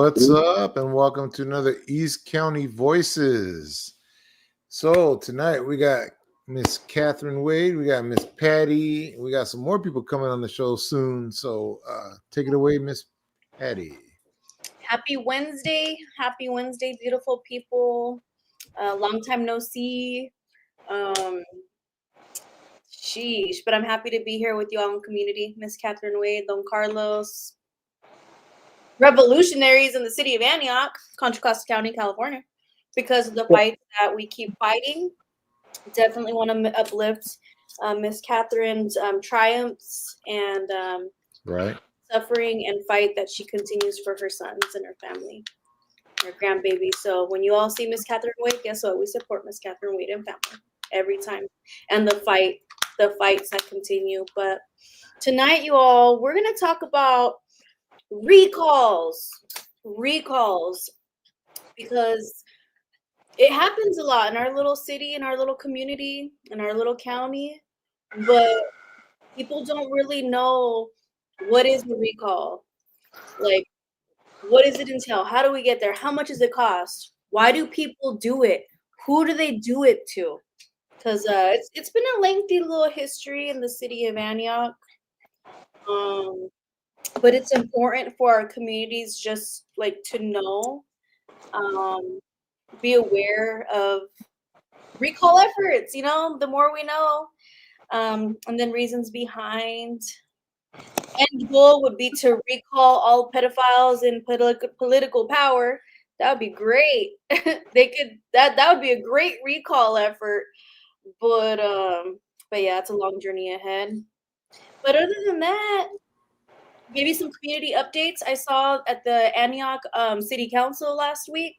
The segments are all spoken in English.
What's up, and welcome to another East County Voices. So tonight we got Miss Catherine Wade, we got Miss Patty, we got some more people coming on the show soon. So take it away, Miss Patty. Happy Wednesday, beautiful people. Long time no see. Sheesh, but I'm happy to be here with you all in community. Miss Catherine Wade, Don Carlos, revolutionaries in the city of Antioch, Contra Costa County, California, because of the fight that we keep fighting. Definitely want to uplift Miss Catherine's triumphs and suffering and fight that she continues for her sons and her family, her grandbaby. So when you all see Miss Catherine Wade, guess what? We support Miss Catherine Wade and family every time. And the fights that continue. But tonight, you all, we're going to talk about recalls, because it happens a lot in our little city, in our little community, in our little county, but people don't really know what is the recall. Like, what does it entail? How do we get there? How much does it cost? Why do people do it? Who do they do it to? Because it's been a lengthy little history in the city of Antioch. But it's important for our communities just like to know, be aware of recall efforts, the more we know, and then reasons behind. End goal would be to recall all pedophiles in political power. That would be great. That would be a great recall effort. But yeah, it's a long journey ahead. But other than that, maybe some community updates. I saw at the Antioch City Council last week.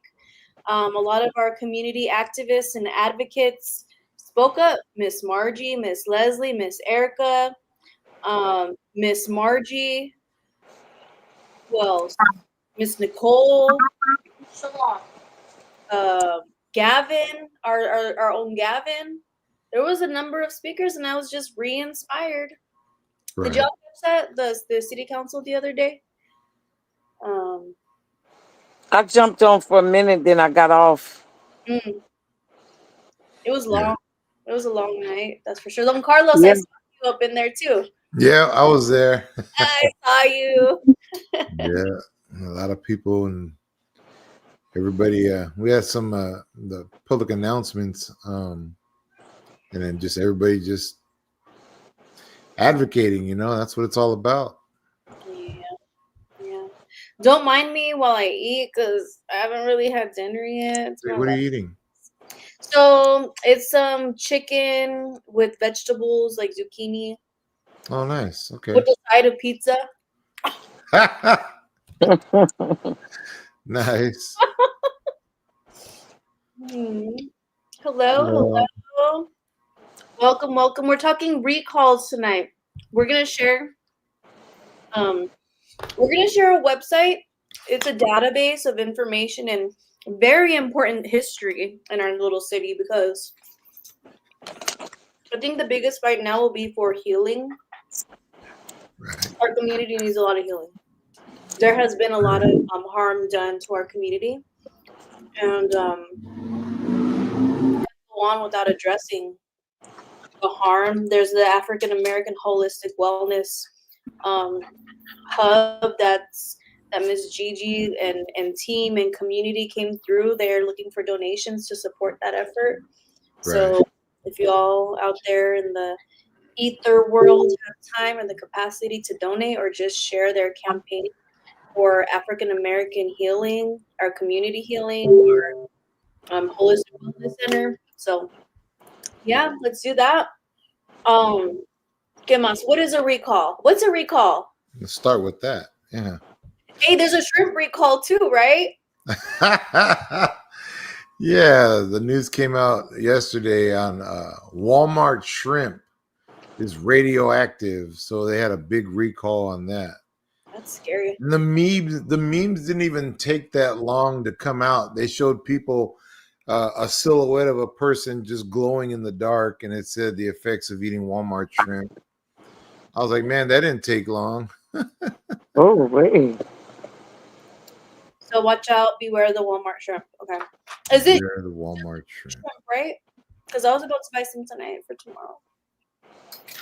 A lot of our community activists and advocates spoke up. Miss Margie, Miss Leslie, Miss Erica, Miss Margie, who else? Miss Nicole, Gavin, our own Gavin. There was a number of speakers, and I was just re-inspired. Right. Did y'all catch that the city council the other day? I jumped on for a minute, then I got off. It was long. Yeah. It was a long night, that's for sure. Don Carlos, I saw you up in there too. Yeah, I was there. I saw you. Yeah, a lot of people and everybody. We had some the public announcements, and then just everybody just advocating. That's what it's all about. Yeah. Don't mind me while I eat because I haven't really had dinner yet. What are you eating? So it's some chicken with vegetables like zucchini. Oh, nice. Okay. With a side of pizza. Nice. Hello. Welcome. We're talking recalls tonight. We're gonna share a website. It's a database of information and very important history in our little city, because I think the biggest fight now will be for healing. Right. Our community needs a lot of healing. There has been a lot of harm done to our community, and go on without addressing the harm. There's the African American Holistic Wellness hub that Ms. Gigi and team and community came through. They're looking for donations to support that effort. Right. So if you all out there in the ether world have time and the capacity to donate or just share their campaign for African American healing, our community healing, or Holistic Wellness Center. So yeah, let's do that. ¿Qué más? What is a recall? What's a recall? Let's start with that. Yeah. Hey, there's a shrimp recall too, right? Yeah, the news came out yesterday on Walmart shrimp is radioactive, so they had a big recall on that. That's scary. And the memes didn't even take that long to come out. They showed people a silhouette of a person just glowing in the dark, and it said the effects of eating Walmart shrimp. I was like, man, that didn't take long. Oh, wait. So watch out, beware the Walmart shrimp. Okay. Is it Beware the Walmart shrimp. shrimp, right? Because I was about to buy some tonight for tomorrow.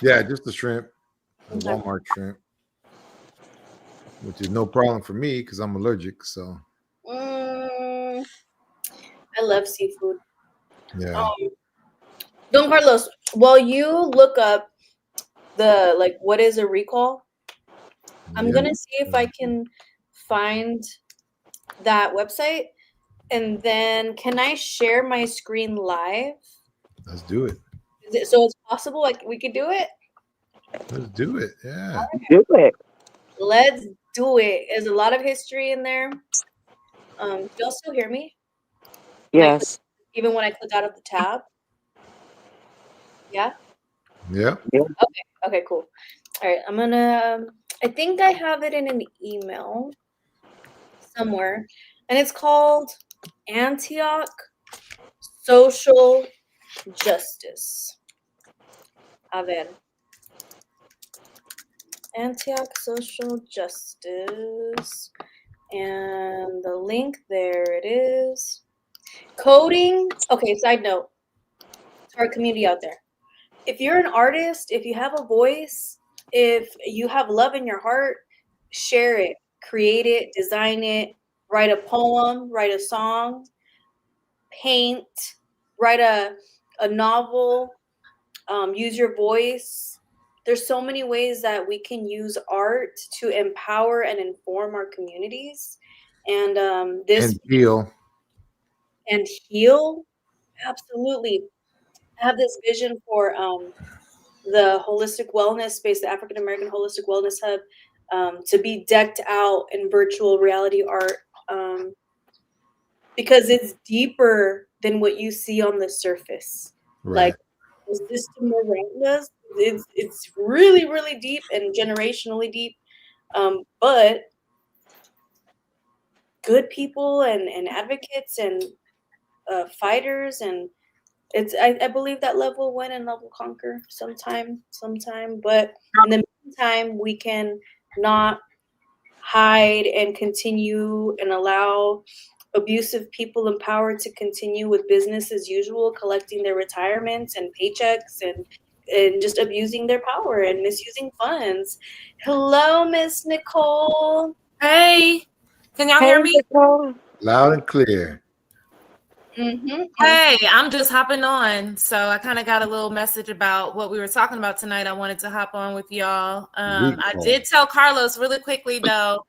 Yeah, just the shrimp. The Okay. Walmart shrimp. Which is no problem for me because I'm allergic. So I love seafood. yeah. Don Carlos, while you look up the what is a recall, I'm Yep. gonna see if I can find that website, and then can I share my screen live? Let's do it. Is it so it's possible? Like we could do it? Let's do it. Yeah. Do it. Let's do it. There's a lot of history in there. Do y'all still hear me? Yes. Even when I click out of the tab? Yeah? Yep. Okay, cool. All right, I'm gonna, I think I have it in an email somewhere, and it's called Antioch Social Justice. A ver. Antioch Social Justice. And the link, there it is. Coding. Okay, side note to our community out there. If you're an artist, if you have a voice, if you have love in your heart, share it, create it, design it, write a poem, write a song, paint, write a novel, use your voice. There's so many ways that we can use art to empower and inform our communities. And And heal. and heal. Absolutely. I have this vision for the holistic wellness space, the African American Holistic Wellness Hub, to be decked out in virtual reality art, because it's deeper than what you see on the surface. Right. Like the system around us, it's really, really deep and generationally deep. But good people and advocates and fighters, and I believe that love will win and love will conquer sometime. But in the meantime, we can not hide and continue and allow abusive people in power to continue with business as usual, collecting their retirements and paychecks and just abusing their power and misusing funds. Hello, Miss Nicole. Hey, can y'all hear me? Nicole. Loud and clear. Hey, I'm just hopping on. So I kind of got a little message about what we were talking about tonight. I wanted to hop on with y'all. I did tell Carlos really quickly though,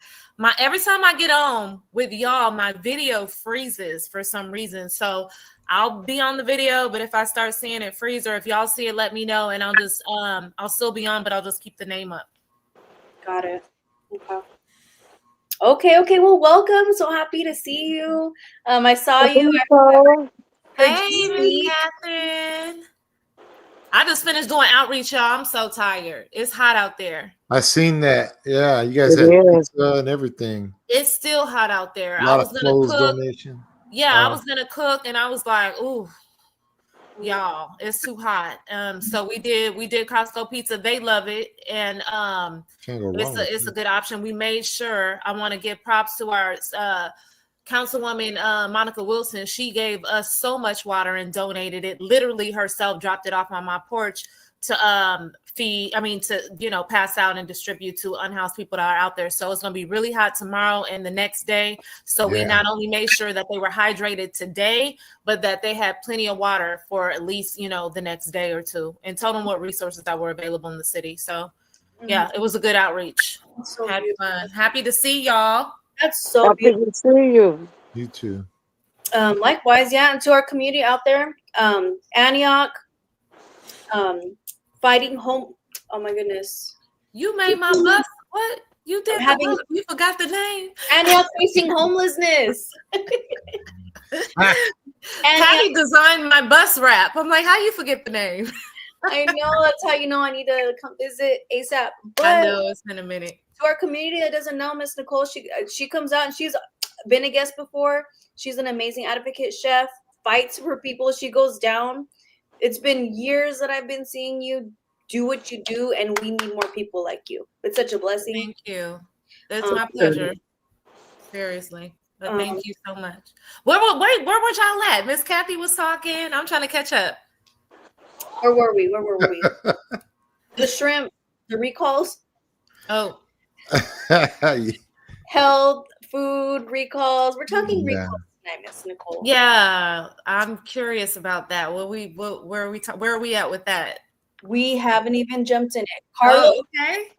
every time I get on with y'all, my video freezes for some reason. So I'll be on the video, but if I start seeing it freeze or if y'all see it, let me know and I'll just I'll still be on, but I'll just keep the name up. Got it. Okay. Well, welcome. So happy to see you. I saw you. Hey, Miss Catherine. I just finished doing outreach, y'all. I'm so tired. It's hot out there. I seen that. Yeah, you guys had pizza and everything. It's still hot out there. A lot of clothes donation. Yeah, I was gonna cook, and I was like, "Ooh, y'all, it's too hot." So we did Costco pizza. They love it, and it's a good option. We made sure. I want to give props to our Councilwoman Monica Wilson. She gave us so much water and donated it. Literally herself dropped it off on my porch to pass out and distribute to unhoused people that are out there. So it's going to be really hot tomorrow and the next day. So we not only made sure that they were hydrated today, but that they had plenty of water for at least, the next day or two, and told them what resources that were available in the city. So yeah, it was a good outreach. So had fun. Happy to see y'all. That's so beautiful. Happy to see you. You too. Likewise, and to our community out there, Antioch, fighting home. Oh my goodness! You made my bus. What you did? You forgot the name. Antioch facing homelessness. Patty designed my bus wrap. I'm like, how you forget the name? I know. That's how you know I need to come visit ASAP. But I know it's been a minute. To our community that doesn't know Miss Nicole, she comes out and she's been a guest before. She's an amazing advocate, chef, fights for people. She goes down. It's been years that I've been seeing you do what you do, and we need more people like you. It's such a blessing. Thank you. That's my pleasure. Seriously. But thank you so much. Where was y'all at? Miss Kathy was talking. I'm trying to catch up. Where were we? The shrimp, the recalls. Oh, Health, food recalls. We're talking Yeah. recalls tonight, Miss Nicole. yeah. I'm curious about that. Where are we at with that? We haven't even jumped in it. Carlos,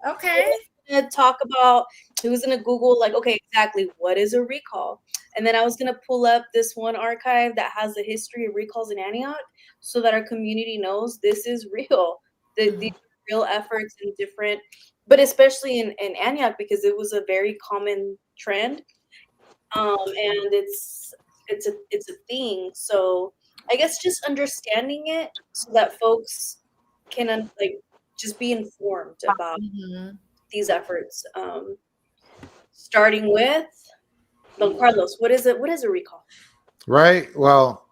Okay. gonna talk about. He was gonna Google like, okay, exactly what is a recall, and then I was gonna pull up this one archive that has the history of recalls in Antioch, so that our community knows this is real. These real efforts in different, but especially in Antioch because it was a very common trend, and it's a thing. So I guess just understanding it so that folks can like just be informed about these efforts. Starting with Don Carlos, what is it? What is a recall? Right. Well,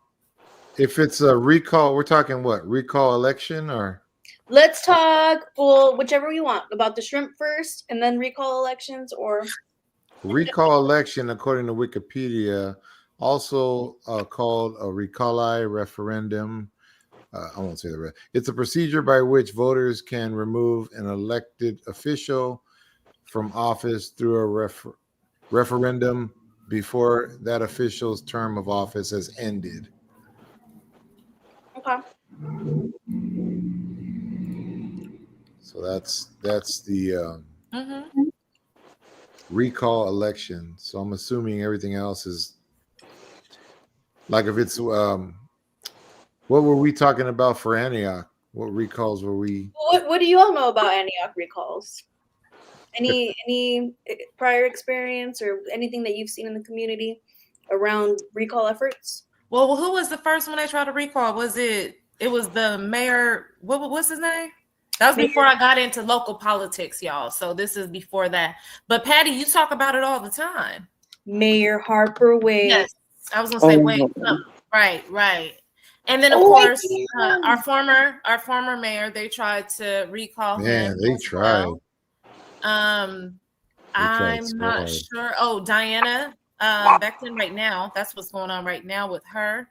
if it's a recall, we're talking what? Recall election or? Let's talk, well, whichever you want, about the shrimp first and then recall elections, or Recall election, according to Wikipedia, also called a recall referendum. I won't say the rest. It's a procedure by which voters can remove an elected official from office through a referendum before that official's term of office has ended. okay. So that's the recall election. So I'm assuming everything else is like if it's what were we talking about for Antioch? What recalls were we? What do you all know about Antioch recalls? Any prior experience or anything that you've seen in the community around recall efforts? Well, who was the first one they tried to recall? It was the mayor. What's his name? That was before I got into local politics, y'all. So this is before that. But Patty, you talk about it all the time. Mayor Harper Wade. Yes, I was gonna say Wade. Right. And then of course our former mayor, they tried to recall him. Man, they tried. I'm not sure. Oh, Diana Beckton right now. That's what's going on right now with her.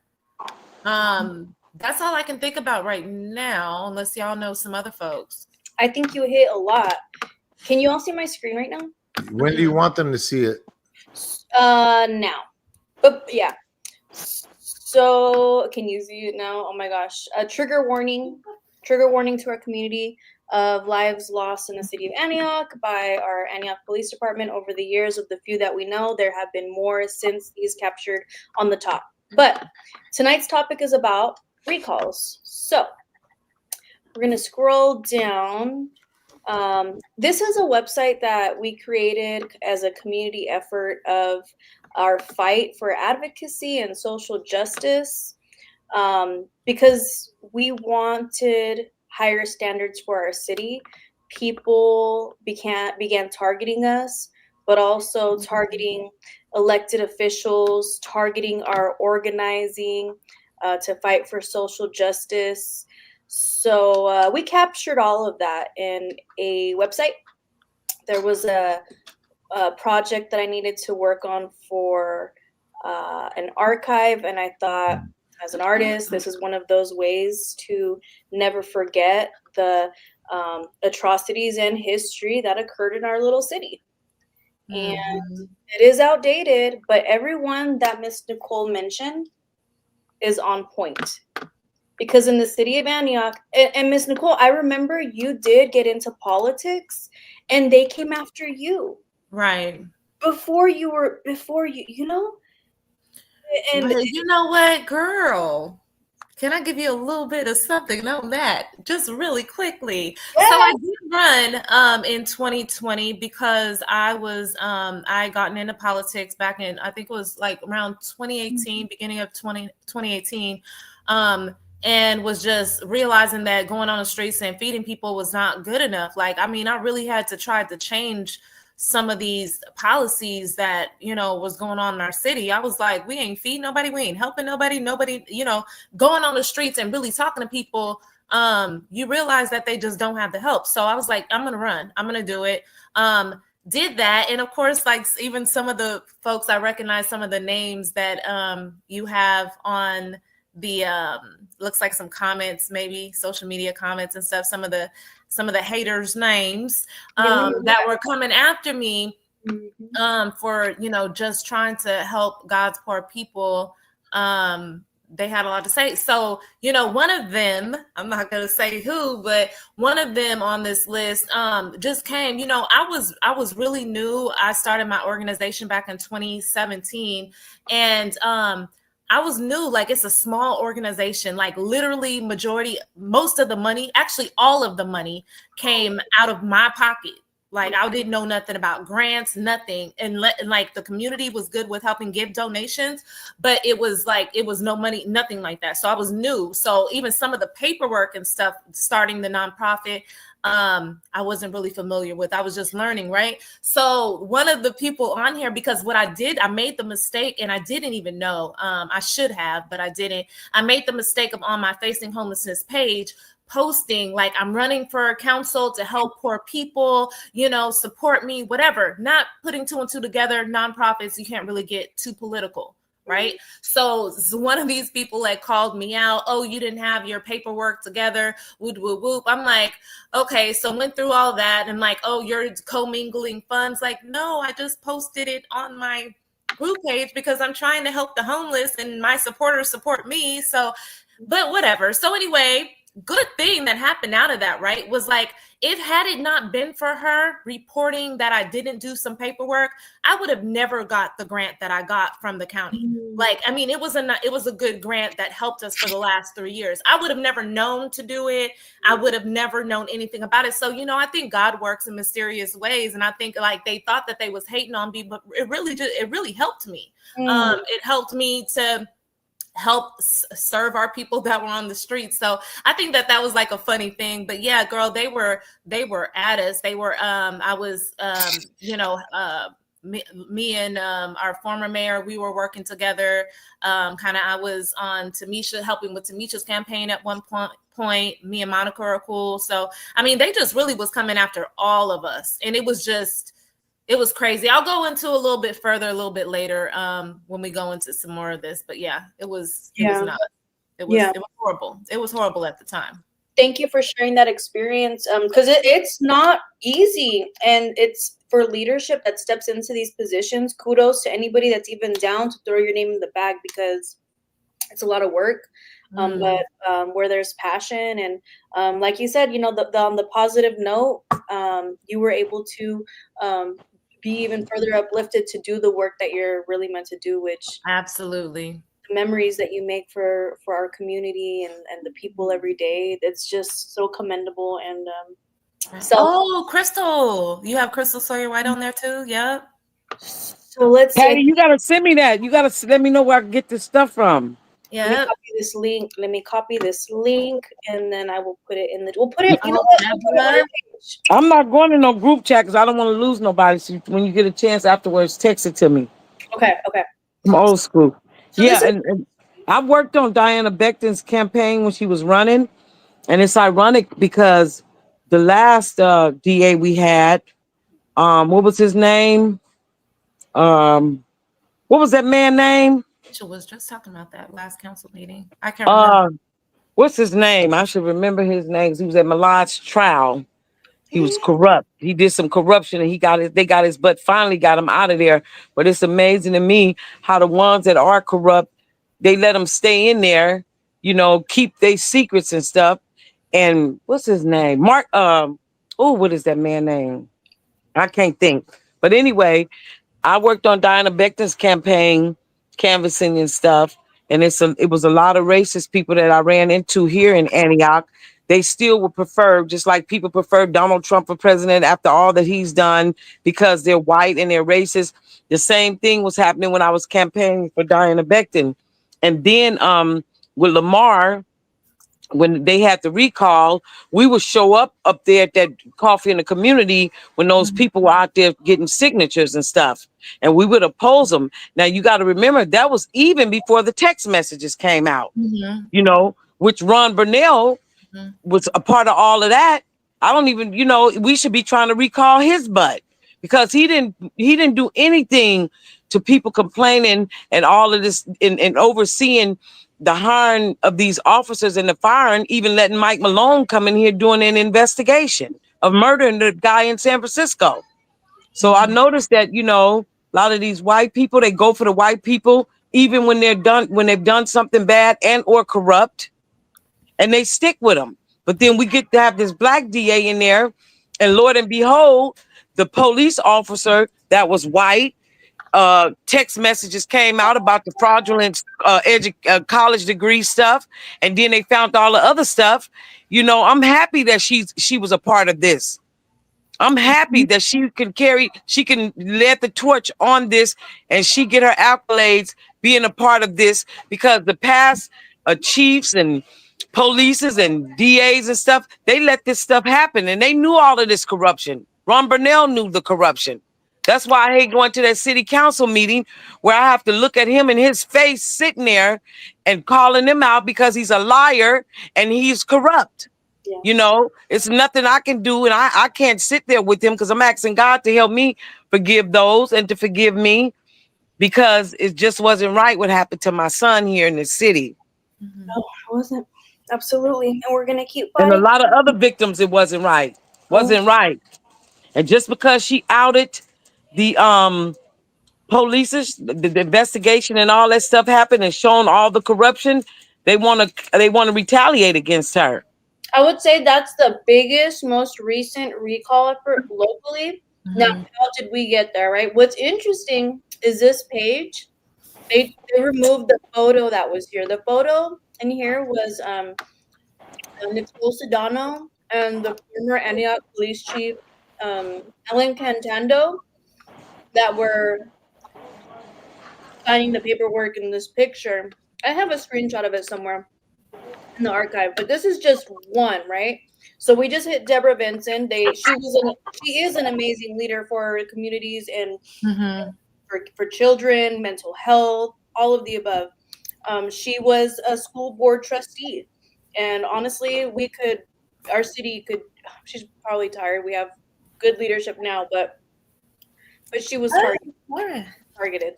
That's all I can think about right now, unless y'all know some other folks. I think you hit a lot. Can you all see my screen right now? When do you want them to see it? Now. But yeah. So can you see it now? Oh my gosh. A trigger warning to our community of lives lost in the city of Antioch by our Antioch Police Department over the years. Of the few that we know, there have been more since these captured on the top. But tonight's topic is about recalls. So we're going to scroll down. This is a website that we created as a community effort of our fight for advocacy and social justice, because we wanted higher standards for our city. People began targeting us, but also targeting elected officials, targeting our organizing to fight for social justice. So we captured all of that in a website. There was a project that I needed to work on for an archive, and I thought, as an artist, this is one of those ways to never forget the atrocities and history that occurred in our little city. And it is outdated, but everyone that Miss Nicole mentioned is on point. Because in the city of Antioch, and Miss Nicole, I remember you did get into politics and they came after you. Right. Before you, you know? And but you know what, girl? Can I give you a little bit of something on that? Just really quickly. Yeah. So I did run in 2020 because I was I gotten into politics back in, I think it was like around 2018, beginning of 2018. And was just realizing that going on the streets and feeding people was not good enough. Like, I mean, I really had to try to change some of these policies that, you know, was going on in our city. I was like, we ain't feeding nobody, we ain't helping nobody, you know, going on the streets and really talking to people. You realize that they just don't have the help. So I was like, I'm going to run, I'm going to do it. did that. And of course, like even some of the folks, I recognize some of the names that you have on the looks like some comments, maybe social media comments and stuff, some of the haters' names that were coming after me for, you know, just trying to help God's poor people. They had a lot to say. So, you know, one of them, I'm not going to say who, but one of them on this list just came, you know, I was really new. I started my organization back in 2017, and I was new. Like, it's a small organization, like literally most of the money, actually all of the money came out of my pocket. Like, I didn't know nothing about grants, nothing. And like the community was good with helping give donations, but it was no money, nothing like that. So I was new. So even some of the paperwork and stuff, starting the nonprofit, I wasn't really familiar with. I was just learning, right? So one of the people on here, because what I did, I made the mistake, and I didn't even know. I should have, but I didn't. I made the mistake of, on my Facing Homelessness page, posting like, I'm running for council to help poor people, you know, support me, whatever. Not putting two and two together. Nonprofits, you can't really get too political, right? So one of these people like called me out. Oh, you didn't have your paperwork together. Whoop, whoop, whoop. I'm like, okay. So went through all that and like, oh, you're commingling funds. Like, no, I just posted it on my group page because I'm trying to help the homeless and my supporters support me. So, but whatever. So anyway, good thing that happened out of that, right, was like, if had it not been for her reporting that I didn't do some paperwork, I would have never got the grant that I got from the county. Like, I mean, it was a good grant that helped us for the last 3 years. I would have never known to do it. I would have never known anything about it. So, you know, I think God works in mysterious ways. And I think like they thought that they was hating on me, but it really helped me. It helped me to help serve our people that were on the streets. So I think that was like a funny thing. But yeah, girl, they were at us. They were I was you know, me and our former mayor, we were working together. I was on Tamisha, helping with Tamisha's campaign at one point. Me and Monica are cool. So I mean, they just really was coming after all of us, and it was crazy. I'll go into a little bit further a little bit later when we go into some more of this. But yeah, it was nuts. It was horrible. It was horrible at the time. Thank you for sharing that experience, because it's not easy, and it's for leadership that steps into these positions. Kudos to anybody that's even down to throw your name in the bag, because it's a lot of work. But where there's passion and like you said, you know, on the positive note, you were able to be even further uplifted to do the work that you're really meant to do, which absolutely the memories that you make for our community and the people every day, it's just so commendable. And oh, Crystal, you have Crystal Sawyer White on there too? Yep. So let's Patty, you gotta send me that. You gotta let me know where I can get this stuff from. Yeah. Let me copy this link, and then I will put it in we'll put it, you know what? I'm not going to no group chat because I don't want to lose nobody. So when you get a chance afterwards, text it to me. Okay. I'm old school. So yeah, and I worked on Diana Becton's campaign when she was running, and it's ironic because the last DA we had, what was his name? What was that man's name? Mitchell was just talking about that last council meeting. I can't remember. What's his name? I should remember his name. He was at Milad's trial. He was corrupt. He did some corruption, and they got his butt, finally got him out of there. But it's amazing to me how the ones that are corrupt, they let them stay in there, you know, keep their secrets and stuff. And what's his name? Mark. What is that man's name? I can't think. But anyway, I worked on Diana Becton's campaign, canvassing and stuff. And it was a lot of racist people that I ran into here in Antioch. They still would prefer, just like people prefer Donald Trump for president after all that he's done, because they're white and they're racist. The same thing was happening when I was campaigning for Diana Becton. And then with Lamar, when they had the recall, we would show up there at that coffee in the community when those people were out there getting signatures and stuff, and we would oppose them. Now you got to remember that was even before the text messages came out, you know, which Ron Burnell was a part of all of that. I don't even, you know, we should be trying to recall his butt because he didn't do anything to people complaining and all of this and overseeing the hiring of these officers and the firing, even letting Mike Malone come in here doing an investigation of murdering the guy in San Francisco. So I noticed that, you know, a lot of these white people, they go for the white people, even when they've done something bad and or corrupt, and they stick with them. But then we get to have this black DA in there, and Lord and behold, the police officer that was white, text messages came out about the fraudulent college degree stuff, and then they found all the other stuff. You know, I'm happy that she was a part of this. I'm happy that she can let the torch on this, and she get her accolades being a part of this, because the past chiefs and polices and DAs and stuff, they let this stuff happen, and they knew all of this corruption. Ron Burnell knew the corruption. That's why I hate going to that city council meeting where I have to look at him in his face sitting there and calling him out because he's a liar and he's corrupt. Yeah. You know, it's nothing I can do, and I can't sit there with him because I'm asking God to help me forgive those and to forgive me, because it just wasn't right what happened to my son here in the city. No, it wasn't. Absolutely. And we're going to keep And fighting. a lot of other victims, it wasn't right. Wasn't right. And just because she outed the police, the investigation and all that stuff happened and shown all the corruption, they want to retaliate against her. I would say that's the biggest, most recent recall effort locally. Mm-hmm. Now, how did we get there, right? What's interesting is this page. They removed the photo that was here. The photo in here was Nicole Sedano and the former Antioch police chief, Ellen Cantando, that were signing the paperwork in this picture. I have a screenshot of it somewhere in the archive, but this is just one, right? So we just hit Deborah Vinson. She is an amazing leader for communities and for children, mental health, all of the above. She was a school board trustee, and honestly, our city could. She's probably tired. We have good leadership now, but she was targeted.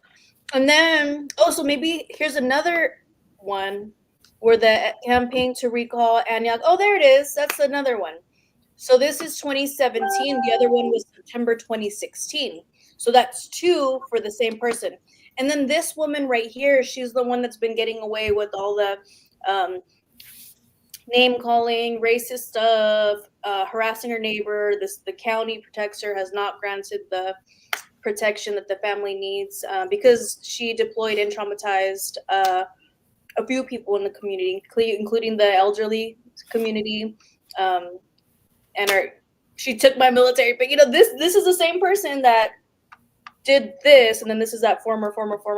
And then, so maybe here's another one where the campaign to recall Antioch. Oh, there it is. That's another one. So this is 2017. The other one was September 2016. So that's two for the same person. And then this woman right here, she's the one that's been getting away with all the name calling, racist stuff, harassing her neighbor. The county protects her, has not granted the protection that the family needs because she deployed and traumatized a few people in the community, including the elderly community. She took my military, but this is the same person that did this, and then this is that former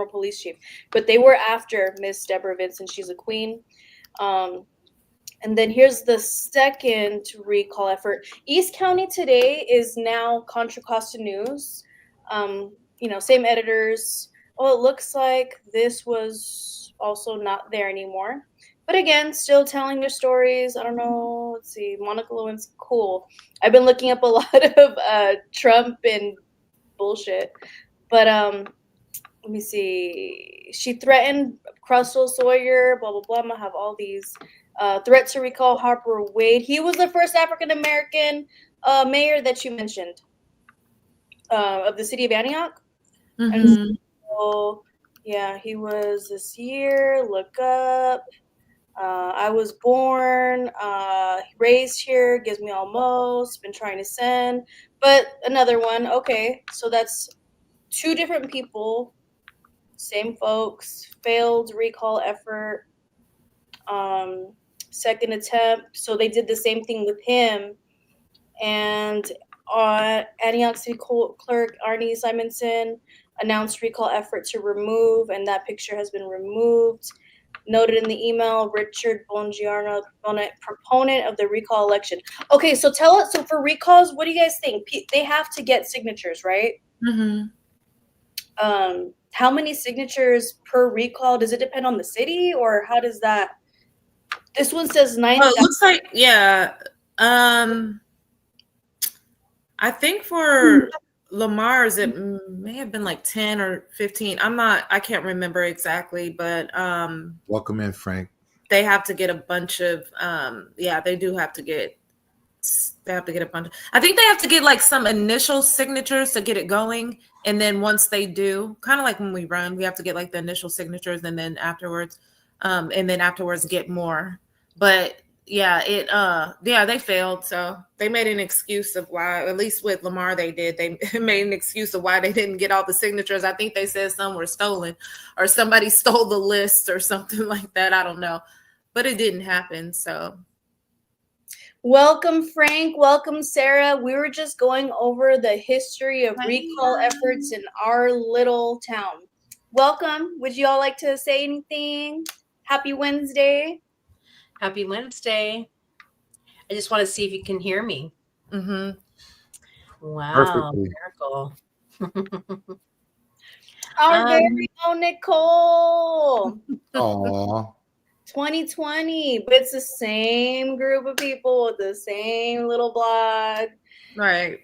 police chief. But they were after Miss Deborah Vinson. She's a queen. And then here's the second recall effort. East County Today is now Contra Costa News. Same editors. Oh, it looks like this was also not there anymore. But again, still telling their stories. I don't know. Let's see. Monica Lewinsky, cool. I've been looking up a lot of Trump and bullshit. But let me see. She threatened Crystal Sawyer, blah, blah, blah. I'm going to have all these. Threat to recall Harper Wade. He was the first African-American mayor that you mentioned of the city of Antioch. Mm-hmm. And so, yeah, he was this year. Look up. I was born, raised here, gives me almost, been trying to send. But another one. Okay, so that's two different people, same folks, failed recall effort. Second attempt. So they did the same thing with him. And Antioch City Clerk Arnie Simonson announced recall effort to remove, and that picture has been removed. Noted in the email, Richard Bongiorno, proponent of the recall election. Okay, so tell us. So for recalls, what do you guys think? They have to get signatures, right? Mm-hmm. How many signatures per recall? Does it depend on the city, or how does that? This one says 9,000. Well, it looks like, yeah. I think for Lamar's, it may have been like 10 or 15. I can't remember exactly, but Welcome in, Frank. they have to get a bunch of they have to get a bunch. I think they have to get like some initial signatures to get it going, and then once they do, kind of like when we run, we have to get like the initial signatures, and then afterwards get more. But they failed, so they made an excuse of why. At least with Lamar, they did. They made an excuse of why they didn't get all the signatures. I think they said some were stolen, or somebody stole the list, or something like that. I don't know, but it didn't happen. So. Welcome, Frank. Welcome, Sarah. We were just going over the history of recall efforts in our little town. Welcome. Would you all like to say anything? Happy Wednesday. Happy Wednesday. I just want to see if you can hear me. Mm-hmm. Wow. Perfectly. Miracle. Our very own Nicole. Aw. 2020, but it's the same group of people with the same little blog. Right.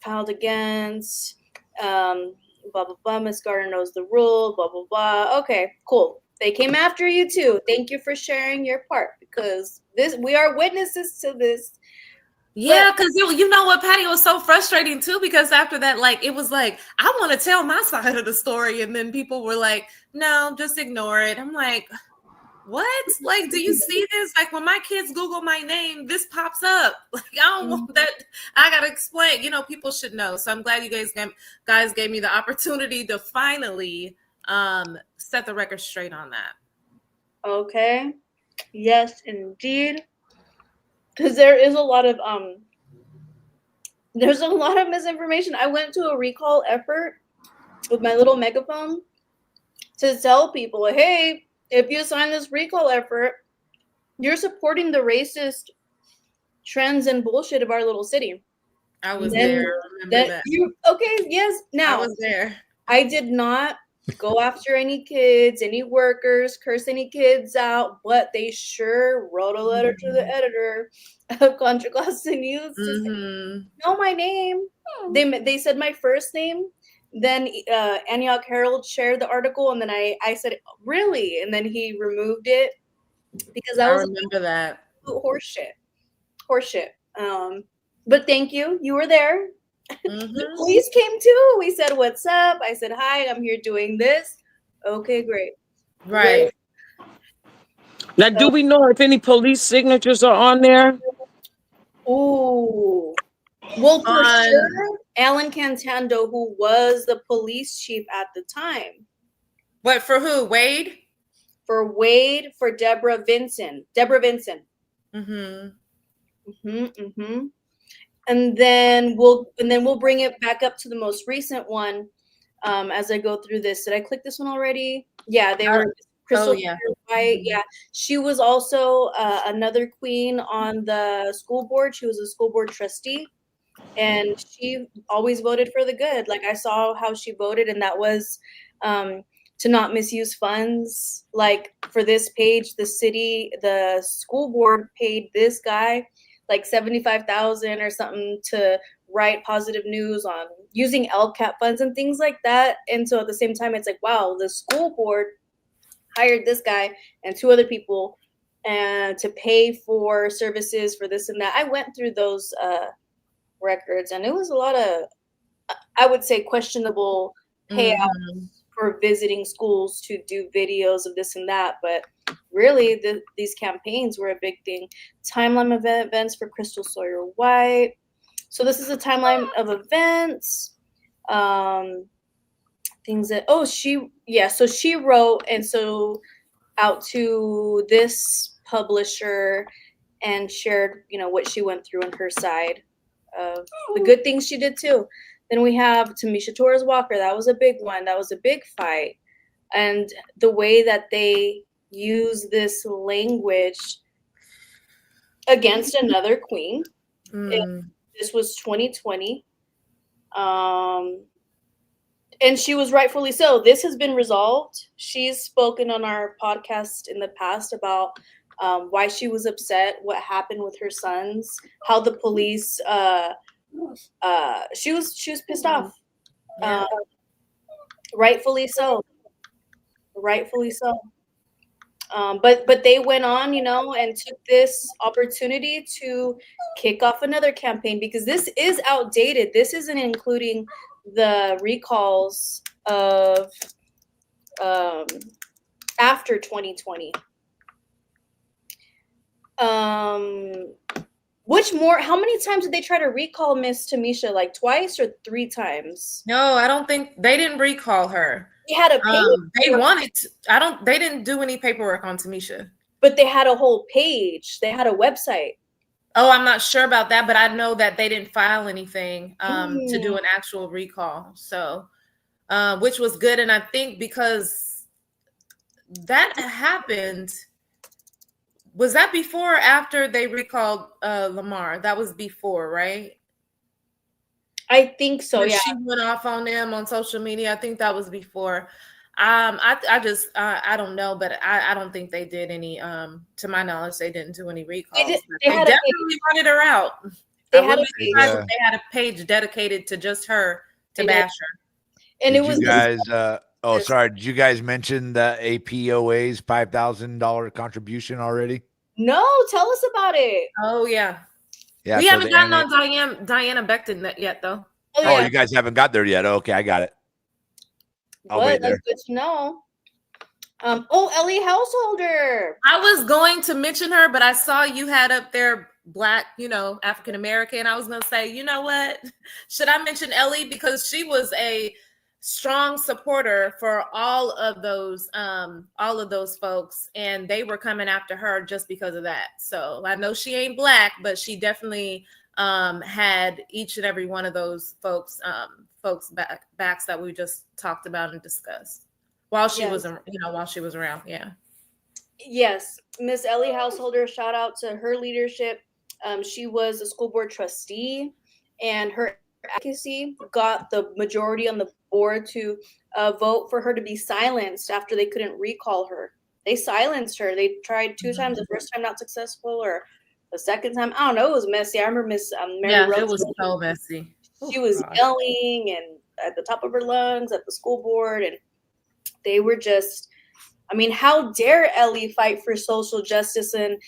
Filed against, blah, blah, blah. Miss Gardner knows the rule, blah, blah, blah. Okay, cool. They came after you too. Thank you for sharing your part, because we are witnesses to this. Yeah, because you know what, Patty, was so frustrating too, because after that, like, it was like, I want to tell my side of the story. And then people were like, no, just ignore it. I'm like, what? Like, do you see this? Like, when my kids Google my name, this pops up. Like, I don't want that. I got to explain. You know, people should know. So I'm glad you guys gave me the opportunity to finally set the record straight on that. Okay. Yes, indeed. Because there is a lot of misinformation. I went to a recall effort with my little megaphone to tell people, hey, if you sign this recall effort, you're supporting the racist trends and bullshit of our little city. I was there. Remember that. Yes. Now, I was there. I did not go after any kids, any workers, curse any kids out, but they sure wrote a letter to the editor of Contra Costa News to say, know my name. They said my first name. Then Antioch Herald shared the article, and then I said, really? And then he removed it because I remember that. Horseshit. But thank you. You were there. Mm-hmm. The police came too. We said, what's up? I said, hi, I'm here doing this. Okay, great. Right. Now, do we know if any police signatures are on there? Ooh. Well, for sure, Alan Cantando, who was the police chief at the time. What, for who? Wade? For Wade, for Deborah Vincent. Mm-hmm. And then we'll bring it back up to the most recent one as I go through this. Did I click this one already? Yeah, they were Crystal White. Yeah, she was also another queen on the school board. She was a school board trustee, and she always voted for the good. Like, I saw how she voted, and that was to not misuse funds. Like, for this page, the school board paid this guy like $75,000 or something to write positive news on using LCAP funds and things like that. And so at the same time, it's like, wow, the school board hired this guy and two other people and to pay for services for this and that. I went through those records, and it was a lot of, I would say, questionable payouts for visiting schools to do videos of this and that. But really, these campaigns were a big thing. Timeline of events for Crystal Sawyer White. So this is a timeline of events. Things that, so she wrote, and so out to this publisher and shared, what she went through on her side of the good things she did too. Then we have Tamisha Torres Walker. That was a big one. That was a big fight. And the way that they use this language against another queen. This was 2020. And she was rightfully so. This has been resolved. She's spoken on our podcast in the past about why she was upset, what happened with her sons, how the police she was pissed off. Yeah. Rightfully so. Rightfully so. But they went on, and took this opportunity to kick off another campaign, because this is outdated. This isn't including the recalls of after 2020. How many times did they try to recall Miss Tamisha? Like twice or 3 times? No, I don't think they didn't recall her. They had a page. They wanted to, they didn't do any paperwork on Tamisha. But they had a whole page. They had a website. Oh, I'm not sure about that, but I know that they didn't file anything to do an actual recall. So, which was good. And I think because that happened, was that before or after they recalled Lamar? That was before, right? I think so. When yeah. She went off on them on social media. I think that was before. I don't know, but I don't think they did any. To my knowledge, they didn't do any recalls. They definitely wanted her out. They had a page dedicated to just her to bash her. And did it was you guys. Sorry. Did you guys mention the APOA's $5,000 contribution already? No, tell us about it. Oh yeah. Yeah, we haven't gotten on Diana Becton yet, though. Oh, you guys haven't got there yet. Okay, I got it. I'll wait there. That's good to know. Ellie Householder. I was going to mention her, but I saw you had up there Black, African American. I was going to say, you know what? Should I mention Ellie? Because she was a strong supporter for all of those folks, and they were coming after her just because of that. So I know she ain't Black, but she definitely had each and every one of those folks backs that we just talked about and discussed while she was around. Yeah. Yes, Miss Ellie Householder. Shout out to her leadership. She was a school board trustee, and her advocacy got the majority on the board to vote for her to be silenced after they couldn't recall her. They silenced her. They tried 2 times. The first time not successful, or the second time, I don't know. It was messy. I remember Miss Mary Rose. It was so messy. She was yelling and at the top of her lungs at the school board, and they were just. I mean, how dare Ellie fight for social justice and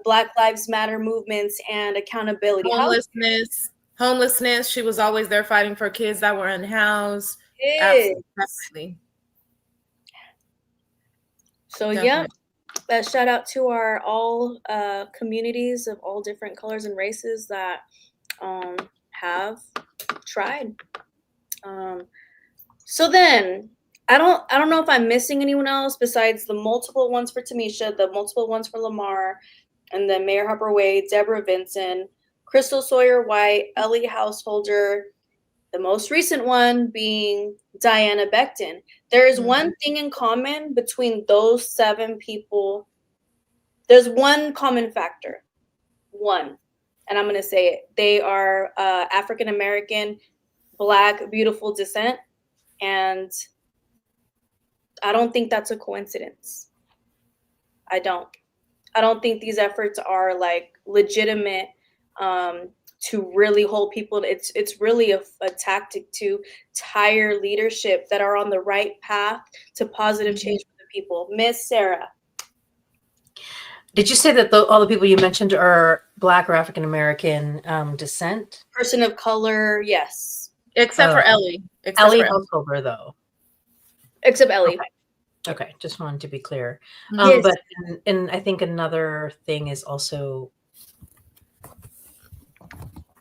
Black Lives Matter movements and accountability? Homelessness. She was always there fighting for kids that were unhoused. Absolutely. So definitely. Yeah, shout out to our all communities of all different colors and races that have tried. So then, I don't know if I'm missing anyone else besides the multiple ones for Tamisha, the multiple ones for Lamar, and then Mayor Harper Wade, Deborah Vinson, Crystal Sawyer White, Ellie Householder, the most recent one being Diana Becton. There is one thing in common between those 7 people. There's one common factor. One. And I'm going to say it. They are African American, Black, beautiful descent. And I don't think that's a coincidence. I don't think these efforts are like legitimate to really hold people. It's really a tactic to tire leadership that are on the right path to positive change for the people. Miss Sarah. Did you say that all the people you mentioned are Black or African American descent? Person of color, yes. Except for Ellie. Ellie Householder, though. Except Ellie. Okay, just wanted to be clear. Yes. But and I think another thing is also,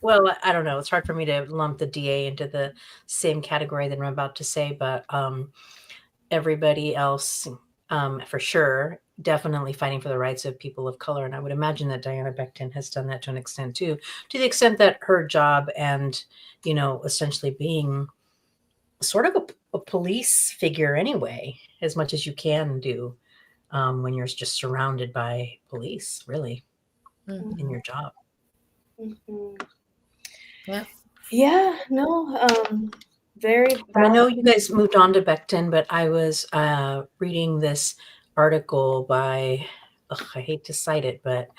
well, I don't know. It's hard for me to lump the DA into the same category that I'm about to say, but everybody else, for sure, definitely fighting for the rights of people of color. And I would imagine that Diana Becton has done that to an extent too, to the extent that her job and, essentially being sort of a police figure anyway, as much as you can do when you're just surrounded by police, really, in your job. Yeah, no, very. I know you guys moved on to Becton, but I was reading this article by, I hate to cite it, but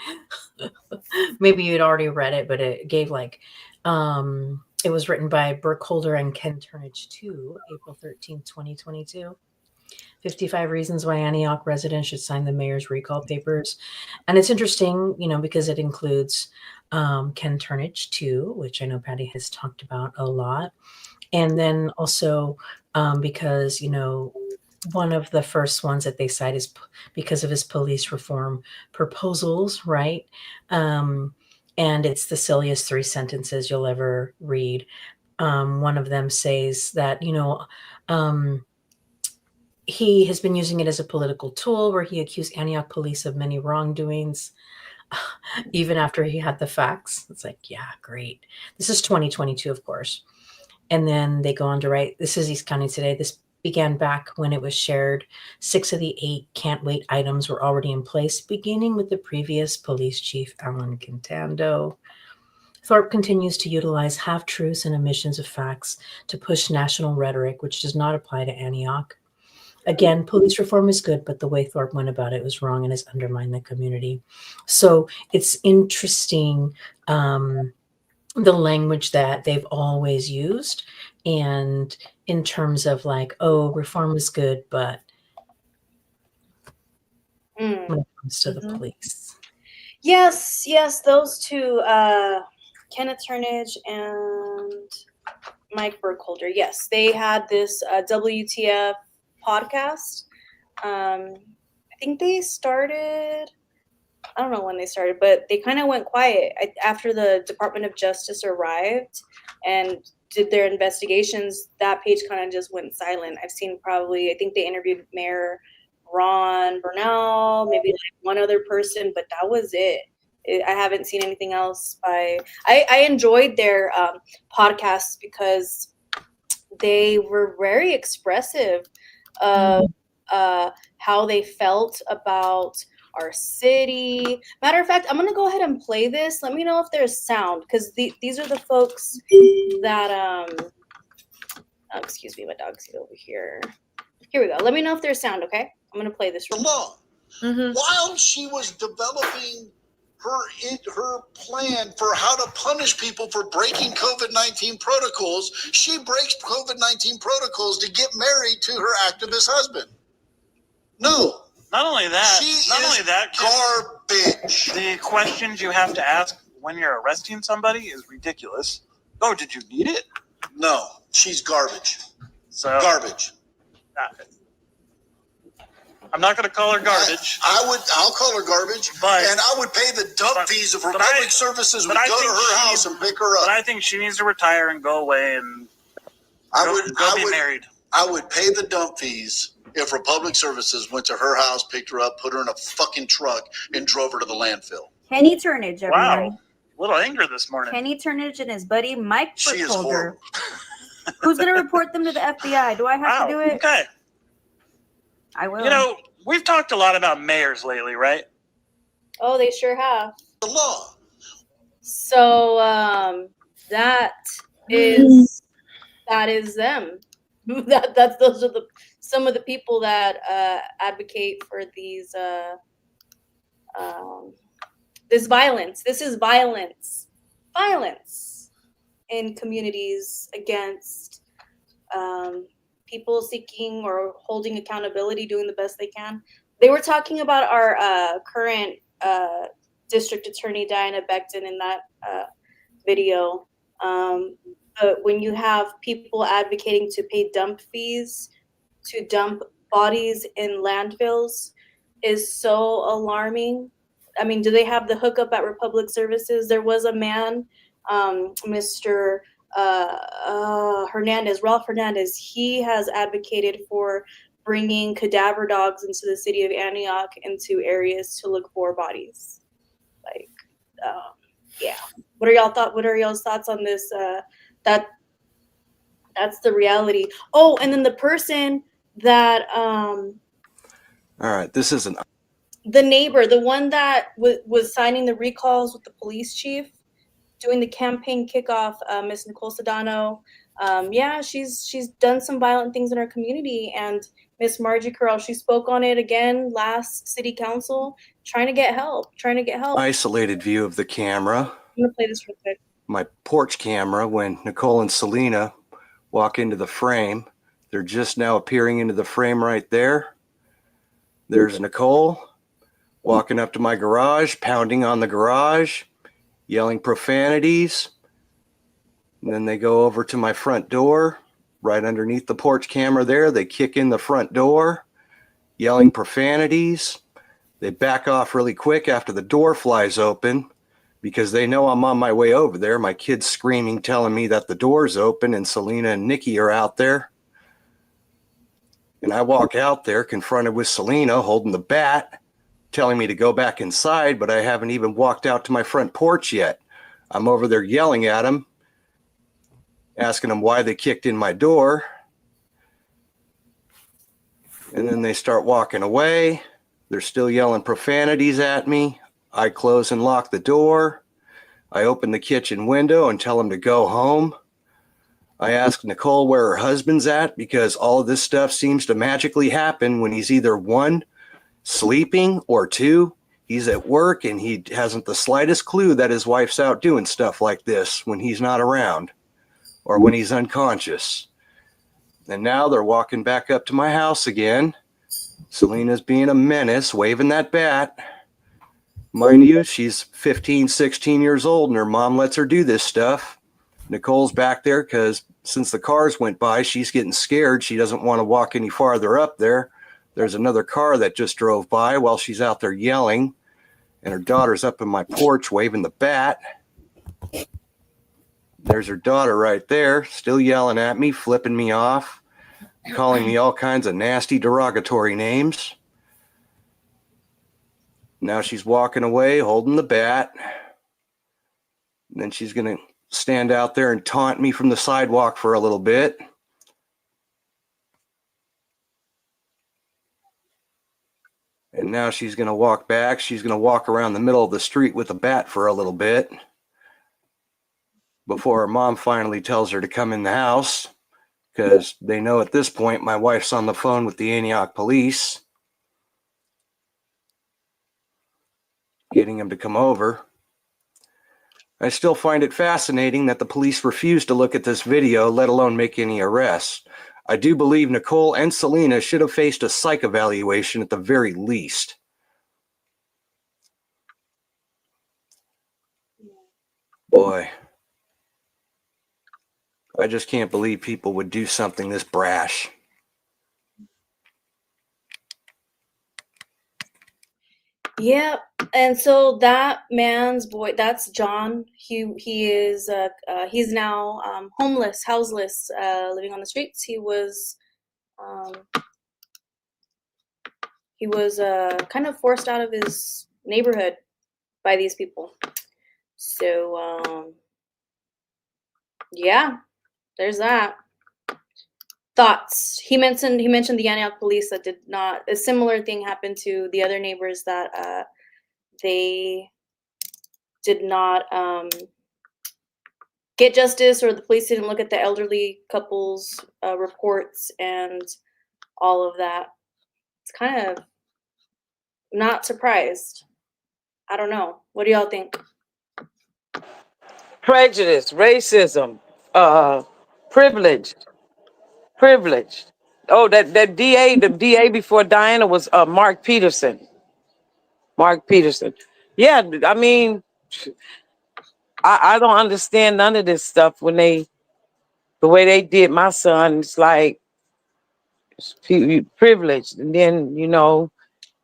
maybe you'd already read it, but it gave like It was written by Burkholder and Ken Turnage too, April 13th, 2022. 55 reasons why Antioch residents should sign the mayor's recall papers. And it's interesting, because it includes Ken Turnage too, which I know Patty has talked about a lot. And then also because, one of the first ones that they cite is because of his police reform proposals, right? And it's the silliest 3 sentences you'll ever read. One of them says that, he has been using it as a political tool where he accused Antioch police of many wrongdoings, even after he had the facts. It's like, yeah, great. This is 2022, of course. And then they go on to write, this is East County Today. This began back when it was shared. 6 of the 8 can't wait items were already in place, beginning with the previous police chief, Alan Quintando. Thorpe continues to utilize half-truths and omissions of facts to push national rhetoric, which does not apply to Antioch. Again, police reform is good, but the way Thorpe went about it was wrong and has undermined the community. So it's interesting, the language that they've always used, and in terms of like, oh, reform is good, but when it comes to the police. Yes, those two, Kenneth Turnage and Mike Burkholder. Yes, they had this WTF podcast. I think they started, I don't know when they started, but they kind of went quiet after the Department of Justice arrived and did their investigations. That page kind of just went silent. I think they interviewed Mayor Ron Bernal, maybe like one other person, but that was it. I haven't seen anything else I enjoyed their podcasts because they were very expressive of how they felt about our city. Matter of fact, I'm going to go ahead and play this. Let me know if there's sound, because these are the folks that, excuse me, my dog's over here. Here we go. Let me know if there's sound, okay? I'm going to play this. Law. While she was developing her plan for how to punish people for breaking COVID-19 protocols, she breaks COVID-19 protocols to get married to her activist husband. No. Not only that, garbage. The questions you have to ask when you're arresting somebody is ridiculous. Oh, did you need it? No, she's garbage. So Garbage. I'm not going to call her garbage. I'll call her garbage, and I would pay the dump fees if Republic Services would go to her house and pick her up. But I think she needs to retire and go away and go be married. I would pay the dump fees if Republic Services went to her house, picked her up, put her in a fucking truck, and drove her to the landfill. Kenny Turnage, everybody. Wow. A little anger this morning. Kenny Turnage and his buddy Mike She is Burkholder. horrible. Who's going to report them to the FBI? Do I have to do it? Okay. I will. You know, we've talked a lot about mayors lately, right? Oh, they sure have. The law. So that is them. Those are some of the people that advocate for these this violence. This is violence in communities against people seeking or holding accountability, doing the best they can. They were talking about our current district attorney, Diana Becton, in that video. But when you have people advocating to pay dump fees to dump bodies in landfills is so alarming. I mean, do they have the hookup at Republic Services? There was a man, Mr. Hernandez, Ralph Hernandez. He has advocated for bringing cadaver dogs into the city of Antioch into areas to look for bodies. Like, yeah. What are y'all's thoughts on this? That's the reality. Oh, and then the person that all right, this isn't the neighbor, the one that was signing the recalls with the police chief, doing the campaign kickoff, Miss Nicole Sedano. Yeah, she's done some violent things in our community, and Miss Margie Curl, she spoke on it again last city council, trying to get help. isolated view of the camera. I'm gonna play this real quick. my porch camera when Nicole and Selena walk into the frame. They're just now appearing into the frame right there. There's Nicole walking up to my garage, pounding on the garage, yelling profanities. And then they go over to my front door, right underneath the porch camera there. They kick in the front door, yelling profanities. They back off really quick after the door flies open because they know I'm on my way over there. My kid's screaming, telling me that the door's open and Selena and Nikki are out there. And I walk out there confronted with Selena holding the bat, telling me to go back inside, but I haven't even walked out to my front porch yet. I'm over there yelling at them, asking them why they kicked in my door. And then they start walking away. They're still yelling profanities at me. I close and lock the door. I open the kitchen window and tell them to go home. I ask Nicole where her husband's at because all of this stuff seems to magically happen when he's either 1, sleeping, or 2, he's at work and he hasn't the slightest clue that his wife's out doing stuff like this when he's not around or when he's unconscious. And now they're walking back up to my house again. Selena's being a menace, waving that bat. Mind you, she's 15, 16 years old and her mom lets her do this stuff. Nicole's back there because since the cars went by, she's getting scared. She doesn't want to walk any farther up there. There's another car that just drove by while she's out there yelling. And her daughter's up in my porch waving the bat. There's her daughter right there, still yelling at me, flipping me off, calling me all kinds of nasty derogatory names. Now she's walking away, holding the bat. And then she's going to stand out there and taunt me from the sidewalk for a little bit. And now she's going to walk back. She's going to walk around the middle of the street with a bat for a little bit before her mom finally tells her to come in the house because they know at this point my wife's on the phone with the Antioch police, getting them to come over. I still find it fascinating that the police refuse to look at this video, let alone make any arrests. I do believe Nicole and Selena should have faced a psych evaluation at the very least. Boy, I just can't believe people would do something this brash. Yeah, and so that man's boy, that's John. He is he's now homeless, houseless, living on the streets. He was kind of forced out of his neighborhood by these people. So yeah, there's that. Thoughts? He mentioned the Antioch police that did not. A similar thing happened to the other neighbors that they did not get justice, or the police didn't look at the elderly couple's reports and all of that. It's kind of not surprised. I don't know. What do y'all think? Prejudice, racism, privileged. Oh, that the DA before Diana was Mark Peterson. Yeah, I mean, I don't understand none of this stuff when the way they did my son. It's like privileged, and then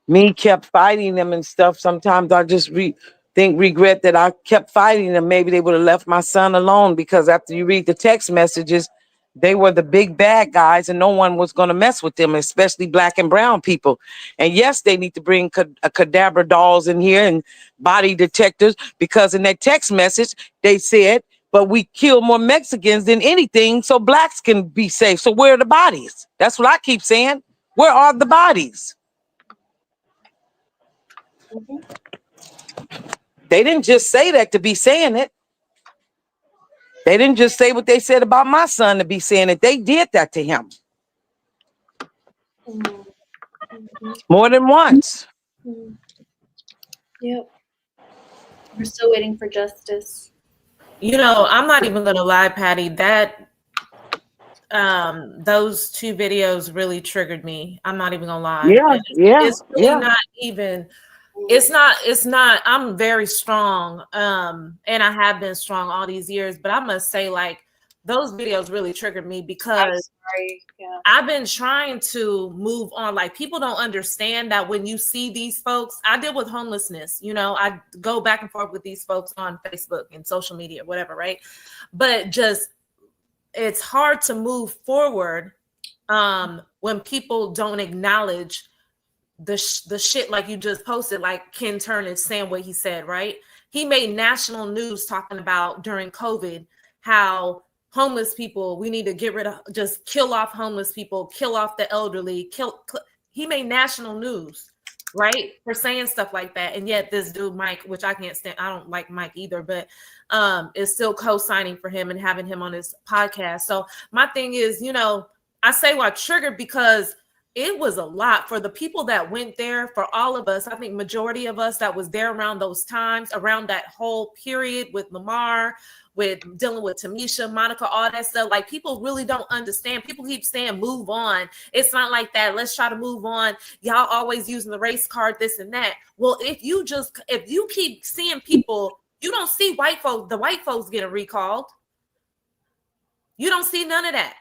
me kept fighting them and stuff. Sometimes I just regret that I kept fighting them. Maybe they would have left my son alone, because after you read the text messages, they were the big bad guys and no one was going to mess with them, especially black and brown people. And yes, they need to bring cadaver dolls in here and body detectors, because in that text message, they said, but we kill more Mexicans than anything so blacks can be safe. So where are the bodies? That's what I keep saying. Where are the bodies? They didn't just say that to be saying it. They didn't just say what they said about my son to be saying it. They did that to him. More than once. Yep. We're still waiting for justice. You know, I'm not even gonna lie, Patty, that those two videos really triggered me. I'm not even gonna lie. Yeah, yeah, It's really yeah. not even, it's not, I'm very strong. And I have been strong all these years, but I must say, like, those videos really triggered me because I've been trying to move on. Like, people don't understand that when you see these folks, I deal with homelessness, you know, I go back and forth with these folks on Facebook and social media, whatever, right? But just, it's hard to move forward when people don't acknowledge the shit like you just posted, like Ken Turnage saying what he said, right? He made national news talking about during COVID how homeless people, we need to get rid of, just kill off homeless people, kill off the elderly, he made national news, right? For saying stuff like that. And yet this dude, Mike, which I can't stand, I don't like Mike either, but is still co-signing for him and having him on his podcast. So my thing is, you know, I say what triggered because it was a lot for the people that went there, for all of us. I think majority of us that was there around those times, around that whole period with Lamar, with dealing with Tamisha, Monica, all that stuff. Like, people really don't understand. People keep saying move on. It's not like that. Let's try to move on. Y'all always using the race card, this and that. Well, if you keep seeing people, you don't see the white folks getting recalled. You don't see none of that.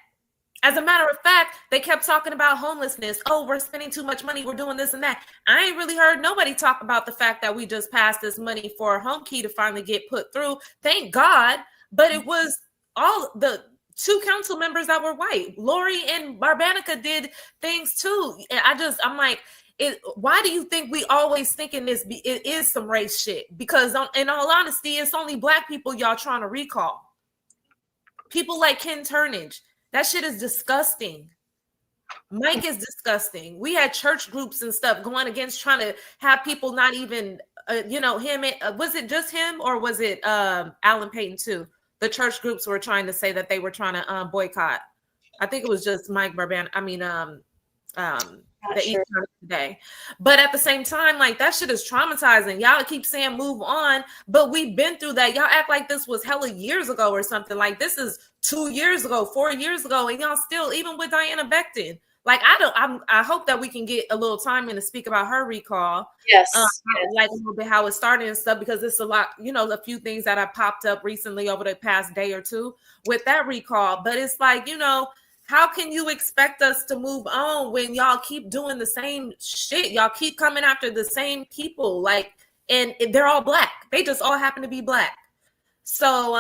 As a matter of fact, they kept talking about homelessness. Oh, we're spending too much money. We're doing this and that. I ain't really heard nobody talk about the fact that we just passed this money for a home key to finally get put through. Thank God. But it was all the 2 council members that were white. Lori and Barbanica did things too. And I'm like, why do you think we always thinking it is some race shit? Because in all honesty, it's only Black people y'all trying to recall. People like Ken Turnage. That shit is disgusting. Mike is disgusting. We had church groups and stuff going against trying to have people not even, him. Was it just him or was it Alan Payton too? The church groups were trying to say that they were trying to boycott. I think it was just Mike Barban. I mean, the East Coast today. But at the same time, like, that shit is traumatizing. Y'all keep saying move on, but we've been through that. Y'all act like this was hella years ago or something. Like, this is 2 years ago, 4 years ago, and y'all still, even with Diana Becton. Like, I hope that we can get a little time in to speak about her recall. Yes. Like a little bit how it started and stuff, because it's a lot, a few things that have popped up recently over the past day or two with that recall. But it's like, how can you expect us to move on when y'all keep doing the same shit? Y'all keep coming after the same people, like, and they're all Black. They just all happen to be Black. So,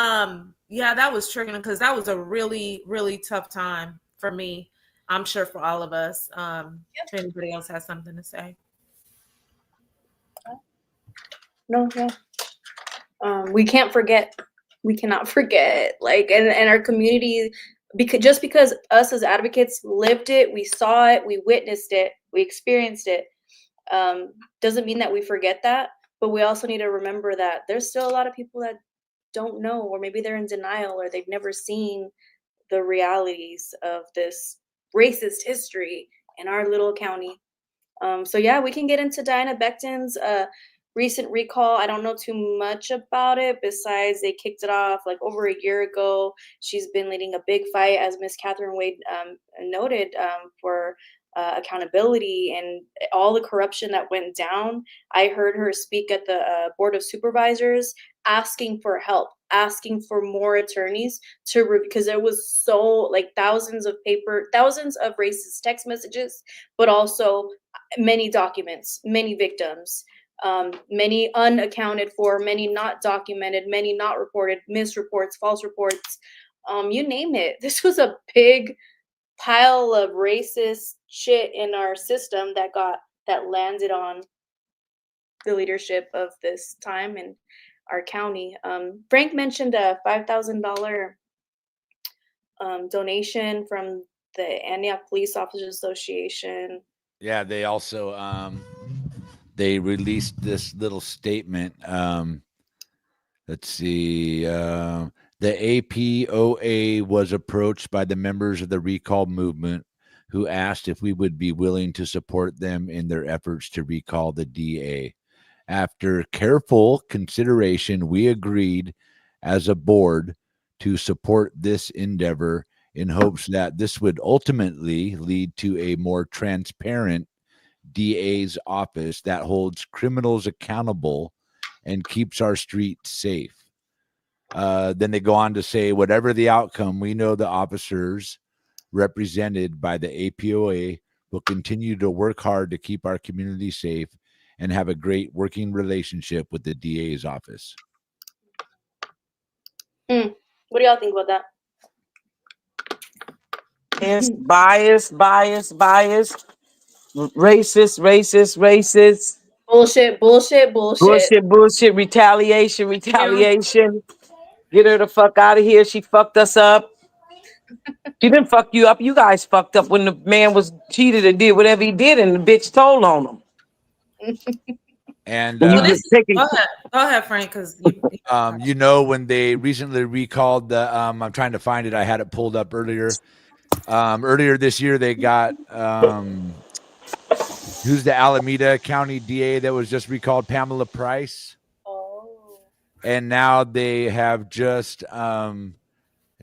yeah, that was triggering because that was a really, really tough time for me. I'm sure for all of us. If anybody else has something to say. No, yeah. We can't forget. We cannot forget. Like, and our community, because us as advocates lived it, we saw it, we witnessed it, we experienced it, doesn't mean that we forget that. But we also need to remember that there's still a lot of people that don't know, or maybe they're in denial, or they've never seen the realities of this racist history in our little county. So yeah, we can get into Diana Becton's recent recall. I don't know too much about it besides they kicked it off like over a year ago. She's been leading a big fight, as Miss Catherine Wade noted, for accountability and all the corruption that went down. I heard her speak at the Board of Supervisors asking for help, asking for more attorneys because there was so like thousands of racist text messages, but also many documents, many victims, many unaccounted for, many not documented, many not reported, misreports, false reports, you name it. This was a big pile of racist shit in our system that landed on the leadership of this time in our county. Frank mentioned a $5,000 donation from the Antioch Police Officers Association. Yeah, they also they released this little statement. Let's see. The APOA was approached by the members of the recall movement who asked if we would be willing to support them in their efforts to recall the DA. After careful consideration, we agreed as a board to support this endeavor in hopes that this would ultimately lead to a more transparent DA's office that holds criminals accountable and keeps our streets safe. Then they go on to say, whatever the outcome, we know the officers represented by the APOA will continue to work hard to keep our community safe and have a great working relationship with the DA's office. What do y'all think about that? It's bias, racist. Bullshit, retaliation. Get her the fuck out of here. She fucked us up. She didn't fuck you up. You guys fucked up when the man was cheated and did whatever he did, and the bitch told on him. And go ahead, Frank, because you know, when they recently recalled the I'm trying to find it, I had it pulled up earlier. Earlier this year, they got who's the Alameda County DA that was just recalled, Pamela Price. And now they have just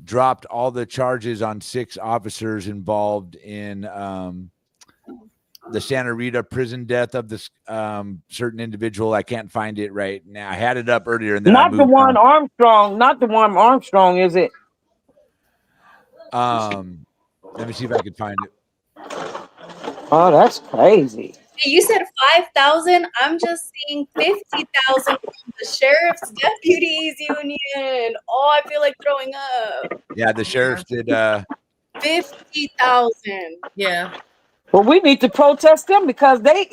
dropped all the charges on 6 officers involved in the Santa Rita prison death of this certain individual. I can't find it right now. I had it up earlier, and then not the one Armstrong. Not the one Armstrong, is it? Let me see if I can find it. Oh, that's crazy. Hey, you said 5,000. I'm just seeing 50,000 from the sheriff's deputies union. Oh, I feel like throwing up. Yeah, the sheriff did 50,000. Yeah. Well, we need to protest them because they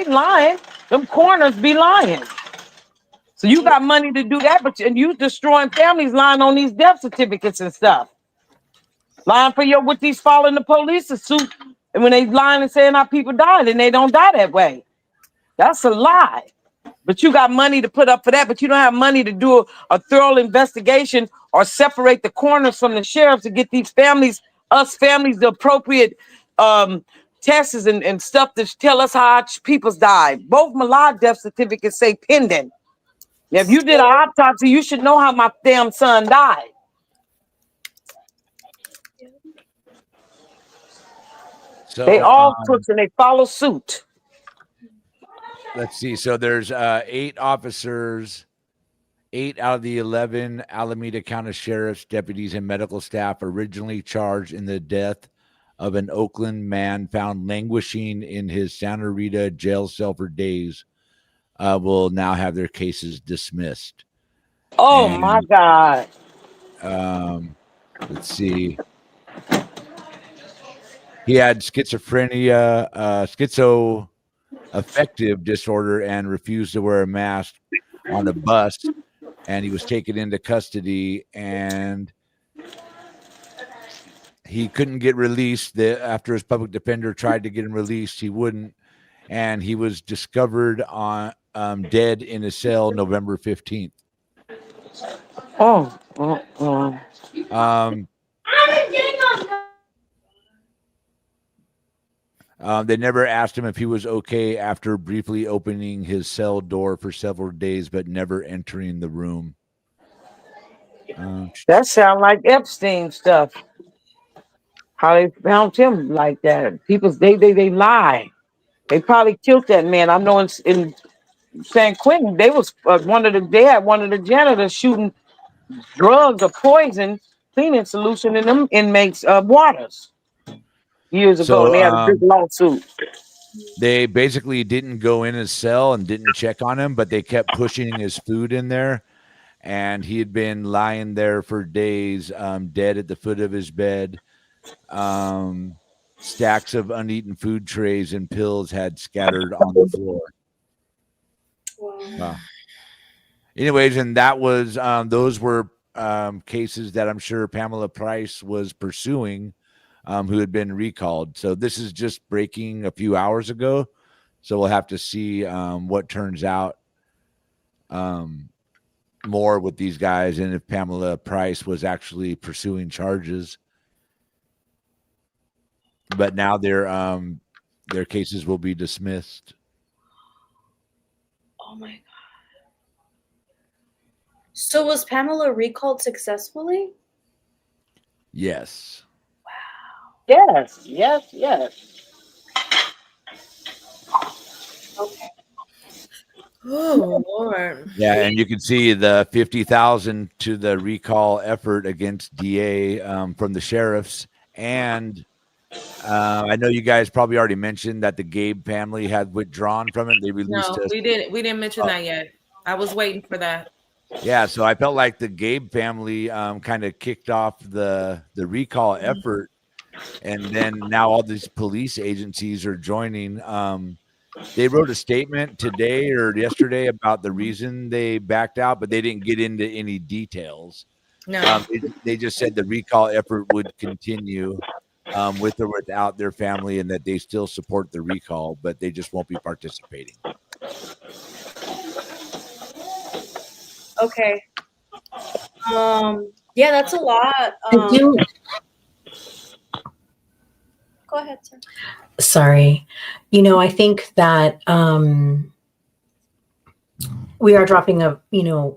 lying. Them corners be lying. So you got money to do that, but you destroying families, lying on these death certificates and stuff. Lying for with these following the police suit, and when they lying and saying our people died, and they don't die that way. That's a lie. But you got money to put up for that, but you don't have money to do a thorough investigation or separate the corners from the sheriffs to get these families, the appropriate tests and stuff to tell us how our people's died. Both Malad death certificates say pending. Now, if you did an autopsy, you should know how my damn son died. So they all crooks and they follow suit. Let's see. So there's 8 officers, 8 out of the 11 Alameda County Sheriff's deputies and medical staff originally charged in the death of an Oakland man found languishing in his Santa Rita jail cell for days will now have their cases dismissed. Oh, my God. Let's see. He had schizophrenia, schizoaffective disorder, and refused to wear a mask on a bus. And he was taken into custody, and he couldn't get released. After his public defender tried to get him released, he wouldn't. And he was discovered on dead in a cell November 15th. They never asked him if he was okay after briefly opening his cell door for several days, but never entering the room. That sounds like Epstein stuff. How they found him like that. People, they lie. They probably killed that man. I know in San Quentin, they was they had one of the janitors shooting drugs or poison cleaning solution in them inmates' waters years ago. And they had a big lawsuit. They basically didn't go in his cell and didn't check on him, but they kept pushing his food in there, and he had been lying there for days, dead at the foot of his bed. Stacks of uneaten food trays and pills had scattered on the floor. Wow. Anyways, and that was those were cases that I'm sure Pamela Price was pursuing, who had been recalled. So this is just breaking a few hours ago. So we'll have to see what turns out more with these guys, and if Pamela Price was actually pursuing charges. But now their cases will be dismissed. Oh my God. So was Pamela recalled successfully? Yes. Yes, yes, yes. Okay. Oh Lord. Yeah, and you can see the 50,000 to the recall effort against DA from the sheriffs, and I know you guys probably already mentioned that the Gabe family had withdrawn from it. They released No, us. we didn't mention that yet. I was waiting for that. Yeah, so I felt like the Gabe family kind of kicked off the recall effort, and then now all these police agencies are joining. They wrote a statement today or yesterday about the reason they backed out, but they didn't get into any details. No. They just said the recall effort would continue with or without their family, and that they still support the recall, but they just won't be participating. Okay. Yeah, that's a lot. Did you? Go ahead, sir. Sorry. I think that we are dropping a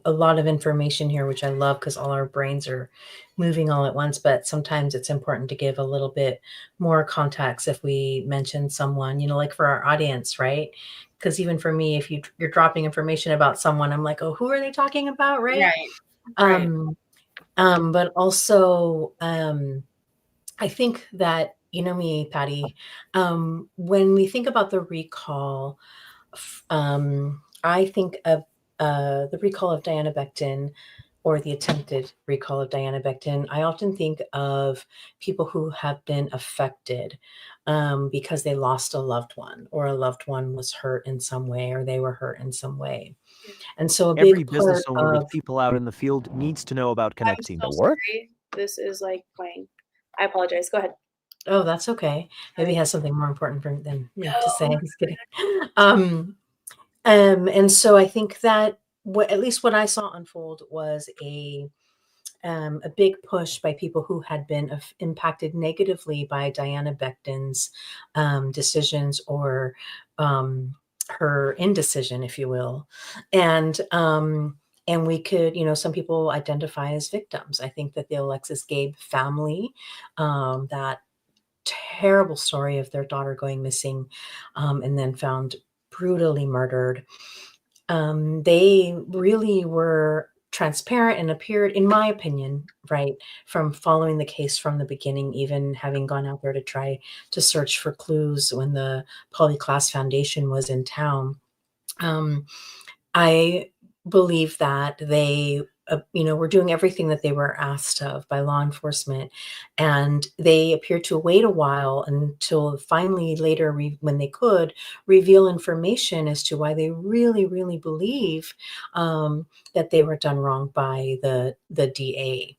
lot of information here, which I love because all our brains are moving all at once. But sometimes it's important to give a little bit more context if we mention someone, like for our audience, right? Because even for me, if you're dropping information about someone, I'm like, oh, who are they talking about, right? Right. But also, I think that, me, Patty, when we think about the recall, I think of the recall of Diana Becton, or the attempted recall of Diana Becton. I often think of people who have been affected because they lost a loved one, or a loved one was hurt in some way, or they were hurt in some way. And so every business owner with people out in the field needs to know about connecting I'm to so work. sorry. This is like playing. I apologize. Go ahead. Oh, that's okay. Maybe he has something more important than me to say. I'm just kidding. And so I think that at least what I saw unfold was a big push by people who had been impacted negatively by Diana Becton's decisions, or her indecision, if you will. And we could, some people identify as victims. I think that the Alexis Gabe family, that terrible story of their daughter going missing and then found brutally murdered, they really were transparent and appeared, in my opinion, right, from following the case from the beginning, even having gone out there to try to search for clues when the Polyclass Foundation was in town. I believe that they were doing everything that they were asked of by law enforcement, and they appeared to wait a while until finally later, when they could, reveal information as to why they really, really believe that they were done wrong by the DA.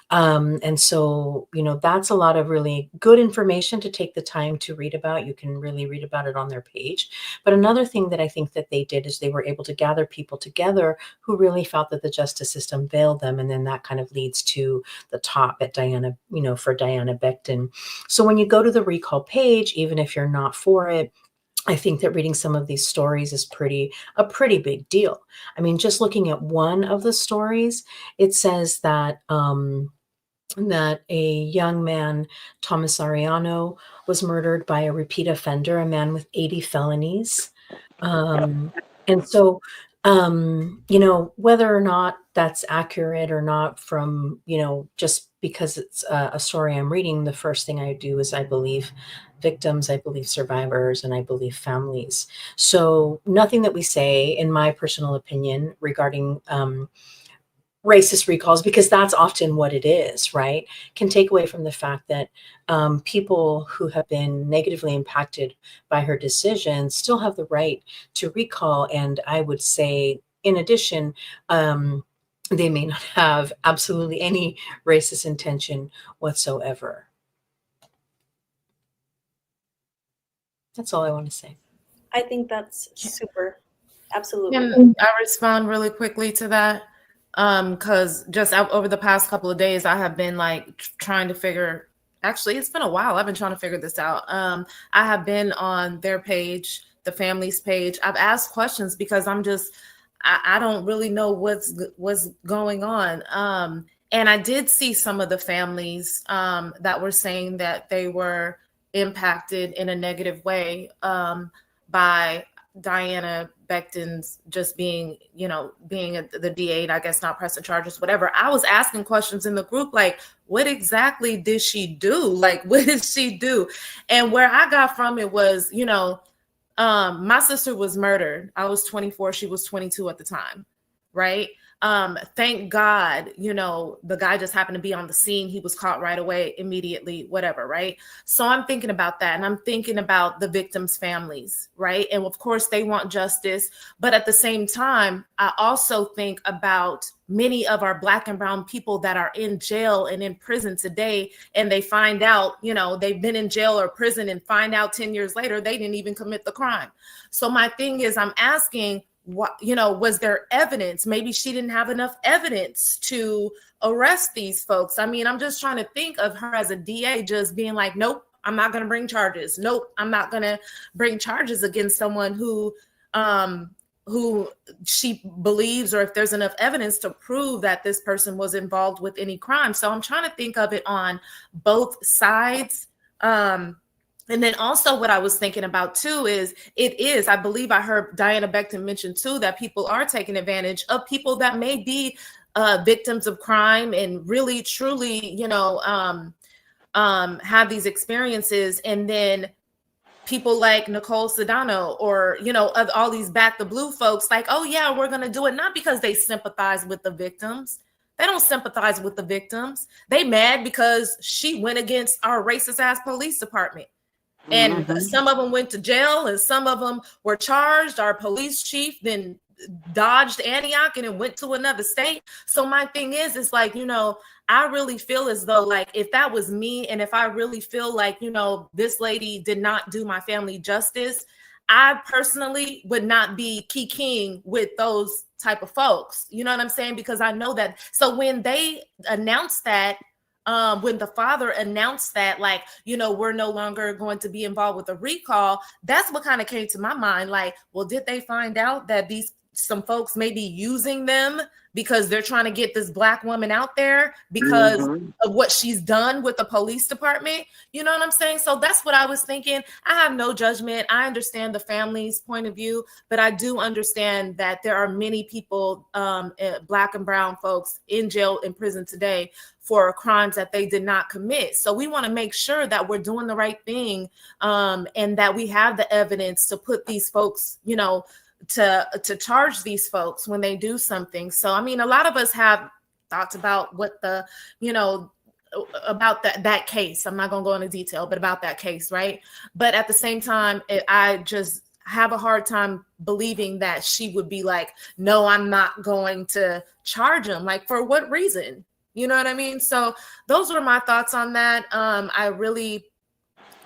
And so, that's a lot of really good information to take the time to read about. You can really read about it on their page. But another thing that I think that they did is they were able to gather people together who really felt that the justice system failed them. And then that kind of leads to the top at Diana, for Diana Becton. So when you go to the recall page, even if you're not for it, I think that reading some of these stories is a pretty big deal. I mean, just looking at one of the stories, it says that that a young man, Thomas Ariano, was murdered by a repeat offender, a man with 80 felonies. And so, whether or not that's accurate or not from, just because it's a story I'm reading, the first thing I do is I believe victims, I believe survivors, and I believe families. So nothing that we say, in my personal opinion, regarding racist recalls, because that's often what it is, right, can take away from the fact that people who have been negatively impacted by her decision still have the right to recall. And I would say, in addition, they may not have absolutely any racist intention whatsoever. That's all I want to say. I think that's super. Absolutely. Can I respond really quickly to that? Because just over the past couple of days, I have been like trying to figure, actually, it's been a while. I've been trying to figure this out. I have been on their page, the family's page. I've asked questions because I don't really know what's going on. And I did see some of the families that were saying that they were impacted in a negative way by Diana Becton's just being the DA, and I guess not pressing charges, whatever. I was asking questions in the group, like, what exactly did she do? Like, what did she do? And where I got from it was, my sister was murdered. I was 24. She was 22 at the time. Right. Thank God, the guy just happened to be on the scene. He was caught right away, immediately, whatever. Right. So I'm thinking about that. And I'm thinking about the victims' families. Right. And of course, they want justice. But at the same time, I also think about many of our Black and brown people that are in jail and in prison today. And they find out, they've been in jail or prison and find out 10 years later, they didn't even commit the crime. So my thing is, I'm asking, what, was there evidence? Maybe she didn't have enough evidence to arrest these folks. I mean, I'm just trying to think of her as a DA just being like, nope, I'm not going to bring charges. Nope, I'm not going to bring charges against someone who she believes, or if there's enough evidence to prove that this person was involved with any crime. So I'm trying to think of it on both sides. And then also what I was thinking about too is I believe I heard Diana Becton mention too, that people are taking advantage of people that may be victims of crime and really, truly, have these experiences. And then people like Nicole Sedano or, of all these Back the Blue folks, like, oh yeah, we're going to do it. Not because they sympathize with the victims. They don't sympathize with the victims. They mad because she went against our racist ass police department. And some of them went to jail and some of them were charged. Our police chief then dodged Antioch and then went to another state. So my thing is like, I really feel as though, like, if that was me and if I really feel like, this lady did not do my family justice, I personally would not be kikiing with those type of folks. You know what I'm saying? Because I know that. So when they announced that, when the father announced that, like, we're no longer going to be involved with a recall, that's what kind of came to my mind. Like, well, did they find out that some folks may be using them because they're trying to get this Black woman out there because of what she's done with the police department? You know what I'm saying? So that's what I was thinking. I have no judgment. I understand the family's point of view, but I do understand that there are many people, Black and brown folks in jail, in prison today for crimes that they did not commit. So we want to make sure that we're doing the right thing, and that we have the evidence to put these folks, to charge these folks when they do something. So, I mean, a lot of us have thoughts about what about that case. I'm not going to go into detail, but about that case, right? But at the same time, I just have a hard time believing that she would be like, no, I'm not going to charge him. Like, for what reason? You know what I mean? So those were my thoughts on that. I really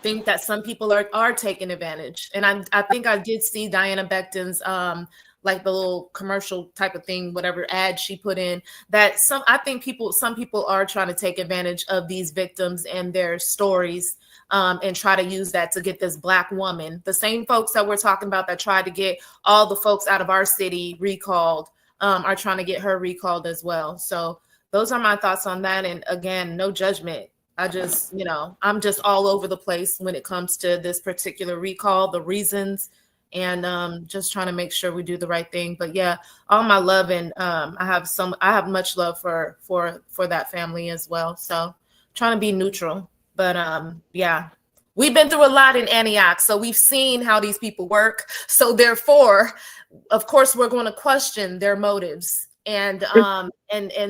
think that some people are taking advantage. And I think I did see Diana Becton's like the little commercial type of thing, whatever ad she put in, that some people are trying to take advantage of these victims and their stories, and try to use that to get this Black woman, the same folks that we're talking about that tried to get all the folks out of our city recalled, are trying to get her recalled as well. So those are my thoughts on that. And again, no judgment. I just, I'm just all over the place when it comes to this particular recall, the reasons, and just trying to make sure we do the right thing. But yeah, all my love, and I have much love for that family as well. So trying to be neutral, but yeah, we've been through a lot in Antioch, so we've seen how these people work. So therefore, of course, we're going to question their motives. And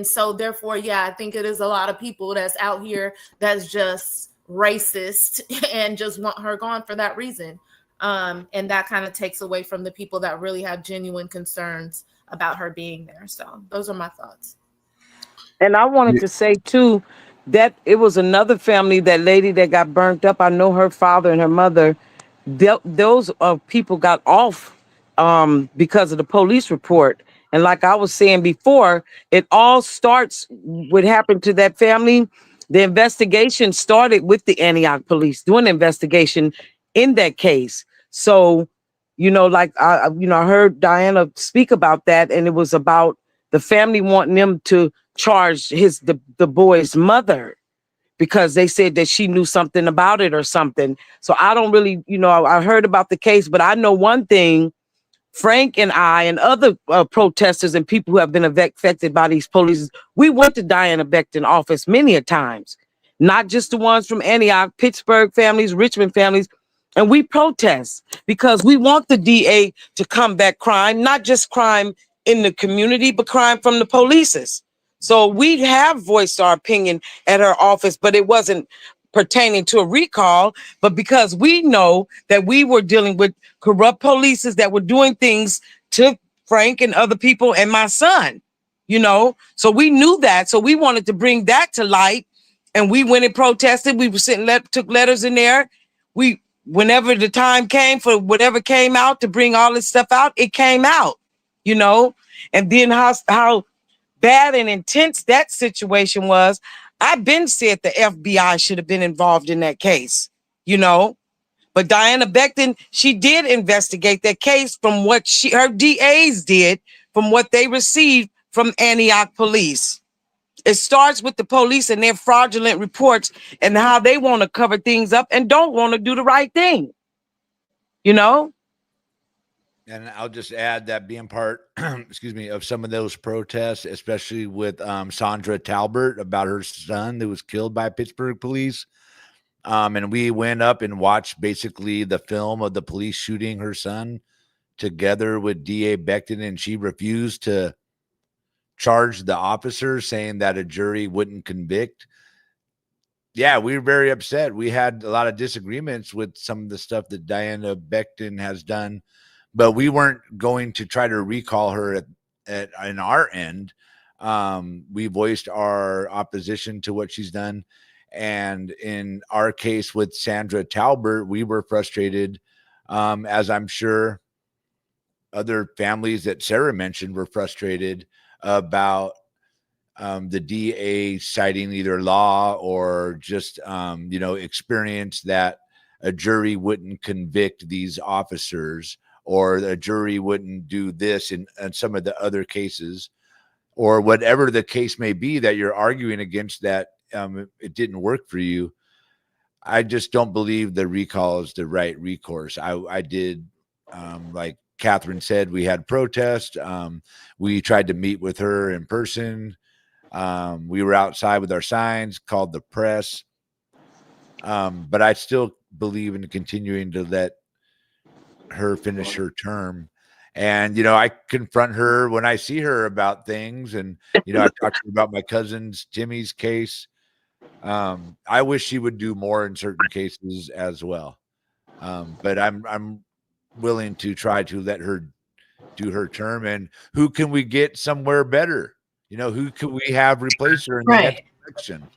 so therefore, yeah, I think it is a lot of people that's out here that's just racist and just want her gone for that reason. And that kind of takes away from the people that really have genuine concerns about her being there. So those are my thoughts. And I wanted to say too, that it was another family, that lady that got burnt up. I know her father and her mother, those people got off because of the police report. And like I was saying before, it all starts, what happened to that family. The investigation started with the Antioch police doing an investigation in that case. So Like I heard Diana speak about that, and it was about the family wanting them to charge the boy's mother because they said that she knew something about it or something. So I don't really, I heard about the case, but I know one thing. Frank and I and other protesters and people who have been affected by these police, we went to Diana Becton office many a times, not just the ones from Antioch, Pittsburgh families, Richmond families, and we protest because we want the DA to combat crime, not just crime in the community, but crime from the polices. So we have voiced our opinion at her office, but it wasn't pertaining to a recall, but because we know that we were dealing with corrupt polices that were doing things to Frank and other people and my son, so we knew that. So we wanted to bring that to light, and we went and protested. We were took letters in there. Whenever the time came for whatever came out to bring all this stuff out, it came out, and then how bad and intense that situation was. I've been said the FBI should have been involved in that case, but Diana Becton, she did investigate that case from what her DAs did, from what they received from Antioch police. It starts with the police and their fraudulent reports and how they want to cover things up and don't want to do the right thing, And I'll just add that being part, of some of those protests, especially with Sandra Talbert about her son that was killed by Pittsburgh police. And we went up and watched basically the film of the police shooting her son together with DA Becton, and she refused to charge the officer, saying that a jury wouldn't convict. Yeah, we were very upset. We had a lot of disagreements with some of the stuff that Diana Becton has done, but we weren't going to try to recall her in our end. We voiced our opposition to what she's done. And in our case with Sandra Talbert, we were frustrated, as I'm sure other families that Sarah mentioned were frustrated about the DA citing either law or just, experience that a jury wouldn't convict these officers, or a jury wouldn't do this in some of the other cases, or whatever the case may be that you're arguing against, that it didn't work for you. I just don't believe the recall is the right recourse. I did, like Catherine said, we had protest. We tried to meet with her in person. We were outside with our signs, called the press. But I still believe in continuing to let her finish her term. And, I confront her when I see her about things. And, I talked to her about my cousin's Timmy's case. I wish she would do more in certain cases as well. But I'm willing to try to let her do her term. And who can we get somewhere better? Who can we have replace her in the next election?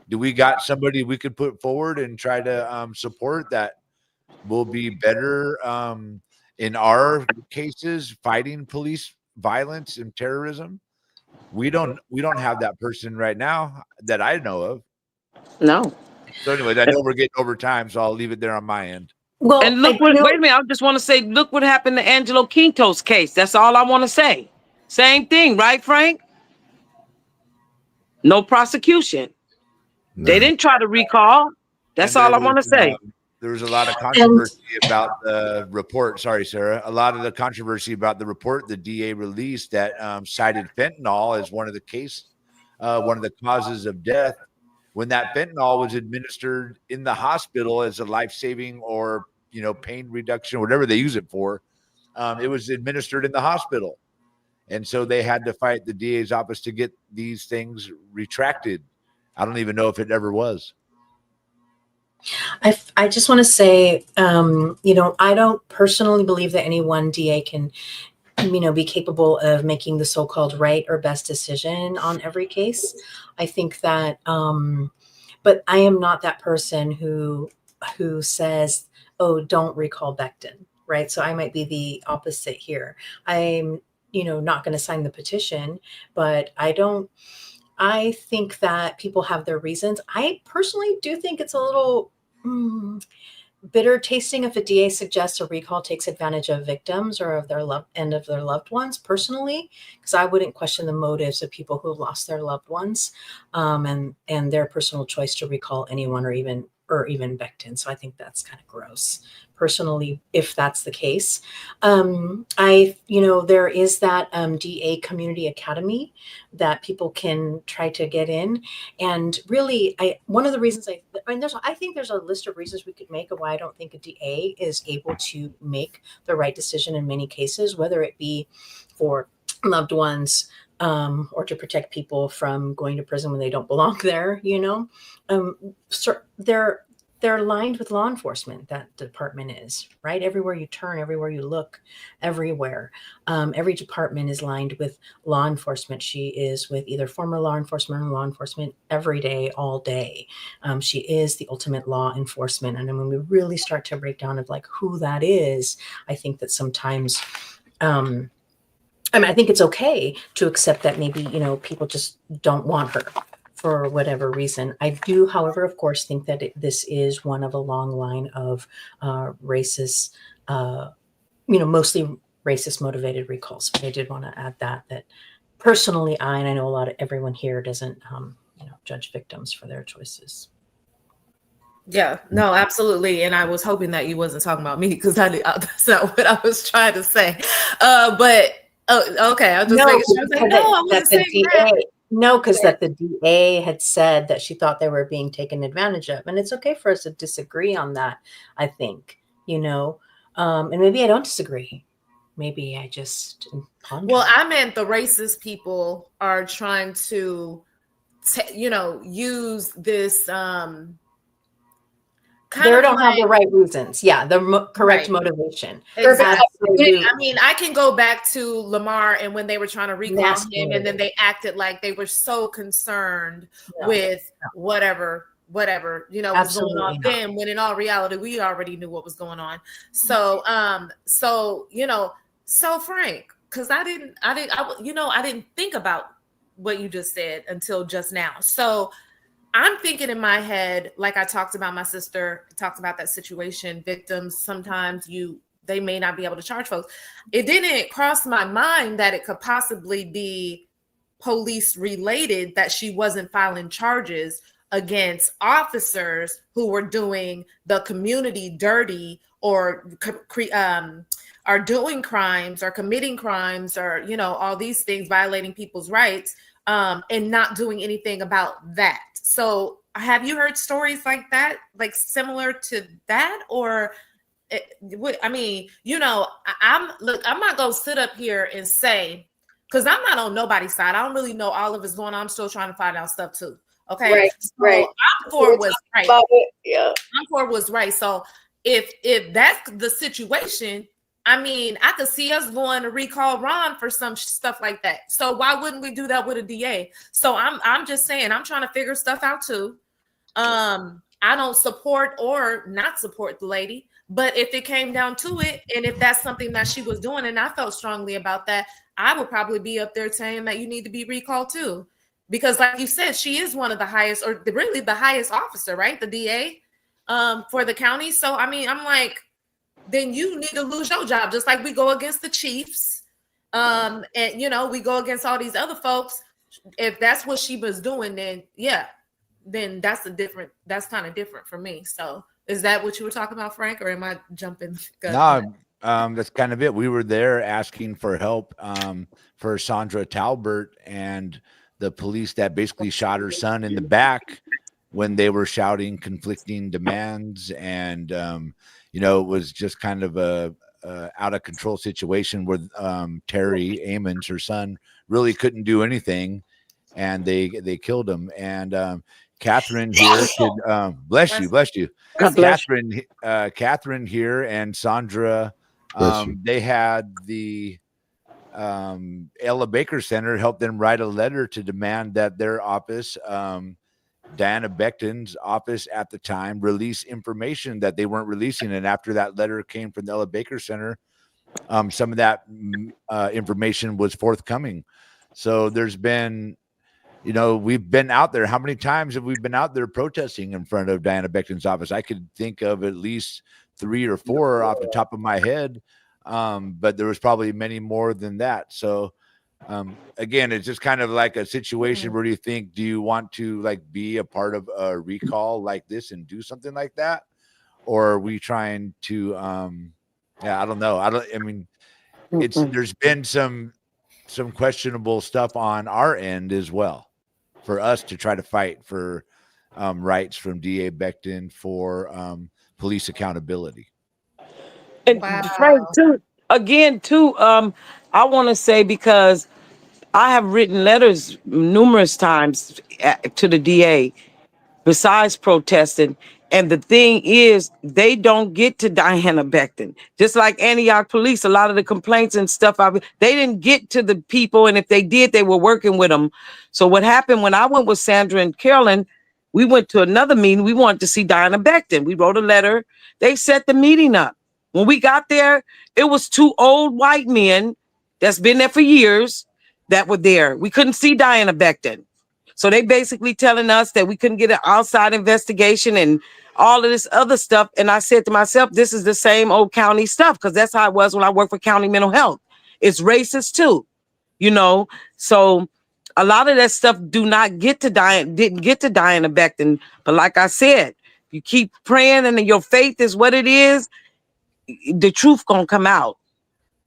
Do we got somebody we could put forward and try to support that will be better in our cases fighting police violence and terrorism? We don't have that person right now that I know of. No. So anyway, I know we're getting over time, so I'll leave it there on my end. Well, and look, wait a minute. I just want to say, look what happened to Angelo Quinto's case. That's all I want to say. Same thing, right, Frank? No prosecution. No. They didn't try to recall. That's all I want to say. There was a lot of controversy about the report. Sorry, Sarah. A lot of the controversy about the report the DA released that cited fentanyl as one of the causes of death, when that fentanyl was administered in the hospital as a life-saving or, pain reduction, whatever they use it for. It was administered in the hospital. And so they had to fight the DA's office to get these things retracted. I don't even know if it ever was. I just want to say, I don't personally believe that any one DA can, be capable of making the so-called right or best decision on every case. I think that, but I am not that person who says, oh, don't recall Becton, right? So I might be the opposite here. I'm, not going to sign the petition, but I think that people have their reasons. I personally do think it's a little bitter tasting if a DA suggests a recall takes advantage of victims or of their loved ones personally, because I wouldn't question the motives of people who have lost their loved ones, and their personal choice to recall anyone or even Becton. So I think that's kind of gross personally, if that's the case. There is that DA Community Academy that people can try to get in. And really, one of the reasons I think there's a list of reasons we could make of why I don't think a DA is able to make the right decision in many cases, whether it be for loved ones, or to protect people from going to prison when they don't belong there, So they're aligned with law enforcement. That department is, right? Everywhere you turn, everywhere you look, everywhere. Every department is lined with law enforcement. She is with either former law enforcement or law enforcement every day, all day. She is the ultimate law enforcement. And when we really start to break down of like who that is, I think that sometimes, I think it's okay to accept that maybe, people just don't want her for whatever reason. I do, however, of course, think that this is one of a long line of racist, mostly racist motivated recalls. But I did want to add that personally, and I know a lot of everyone here doesn't, judge victims for their choices. Yeah, no, absolutely. And I was hoping that you wasn't talking about me because that's not what I was trying to say. Okay. I'll just make sure. That the DA had said that she thought they were being taken advantage of. And it's okay for us to disagree on that, I think, and maybe I don't disagree. Maybe I just ponder. Well, I meant the racist people are trying to, use this they don't have the right reasons. Yeah, the correct motivation. Exactly. I mean, I can go back to Lamar and when they were trying to recall him, and then they acted like they were so concerned with whatever was going on then, when in all reality, we already knew what was going on. So, so Frank, because I didn't think about what you just said until just now. So I'm thinking in my head, like I talked about my sister, talked about that situation, victims, sometimes they may not be able to charge folks. It didn't cross my mind that it could possibly be police related, that she wasn't filing charges against officers who were doing the community dirty or are doing crimes or committing crimes or, all these things, violating people's rights, and not doing anything about that. So have you heard stories like that, like similar to that? Or, I'm not going to sit up here and say, because I'm not on nobody's side. I don't really know all of what's going on. I'm still trying to find out stuff too. Okay. Right. Encore was right. Yeah. Encore was right. So if that's the situation, I could see us going to recall Ron for some stuff like that. So why wouldn't we do that with a DA? So I'm just saying, I'm trying to figure stuff out too. I don't support or not support the lady, but if it came down to it, and if that's something that she was doing, and I felt strongly about that, I would probably be up there saying that you need to be recalled too. Because like you said, she is one of the highest, or really the highest officer, right? The DA for the county. So, I'm like, then you need to lose your job, just like we go against the chiefs. And, we go against all these other folks. If that's what she was doing, then that's kind of different for me. So is that what you were talking about, Frank, or am I jumping? No, that's kind of it. We were there asking for help for Sandra Talbert and the police that basically shot her son in the back when they were shouting conflicting demands. And, it was just kind of a out of control situation where Terry Amons, her son, really couldn't do anything, and they killed him. And Catherine here could bless you. Catherine here and Sandra, they had the Ella Baker Center help them write a letter to demand that their office, Diana Becton's office at the time, release information that they weren't releasing. And after that letter came from the Ella Baker Center, some of that information was forthcoming. So there's been you know, we've been out there. How many times have we been out there protesting in front of Diana Becton's office? I could think of at least 3 or 4 off the top of my head. But there was probably many more than that. So again, it's just kind of like a situation where you think, do you want to like be a part of a recall like this and do something like that? Or are we trying to I don't know. I mean, there's been some questionable stuff on our end as well for us to try to fight for rights from DA Becton for police accountability. And Frank, too, again, too, I want to say, because I have written letters numerous times to the DA besides protesting. And the thing is, they don't get to Diana Becton. Just like Antioch Police, a lot of the complaints and stuff, they didn't get to the people. And if they did, they were working with them. So what happened when I went with Sandra and Carolyn, we went to another meeting. We wanted to see Diana Becton. We wrote a letter. They set the meeting up. When we got there, it was 2 old white men that's been there for years that were there. We couldn't see Diana Becton. So they basically telling us that we couldn't get an outside investigation and all of this other stuff. And I said to myself, this is the same old county stuff, because that's how it was when I worked for county mental health. It's racist too, you know. So a lot of that stuff didn't get to Diana Becton. But like I said, you keep praying and your faith is what it is, the truth gonna come out.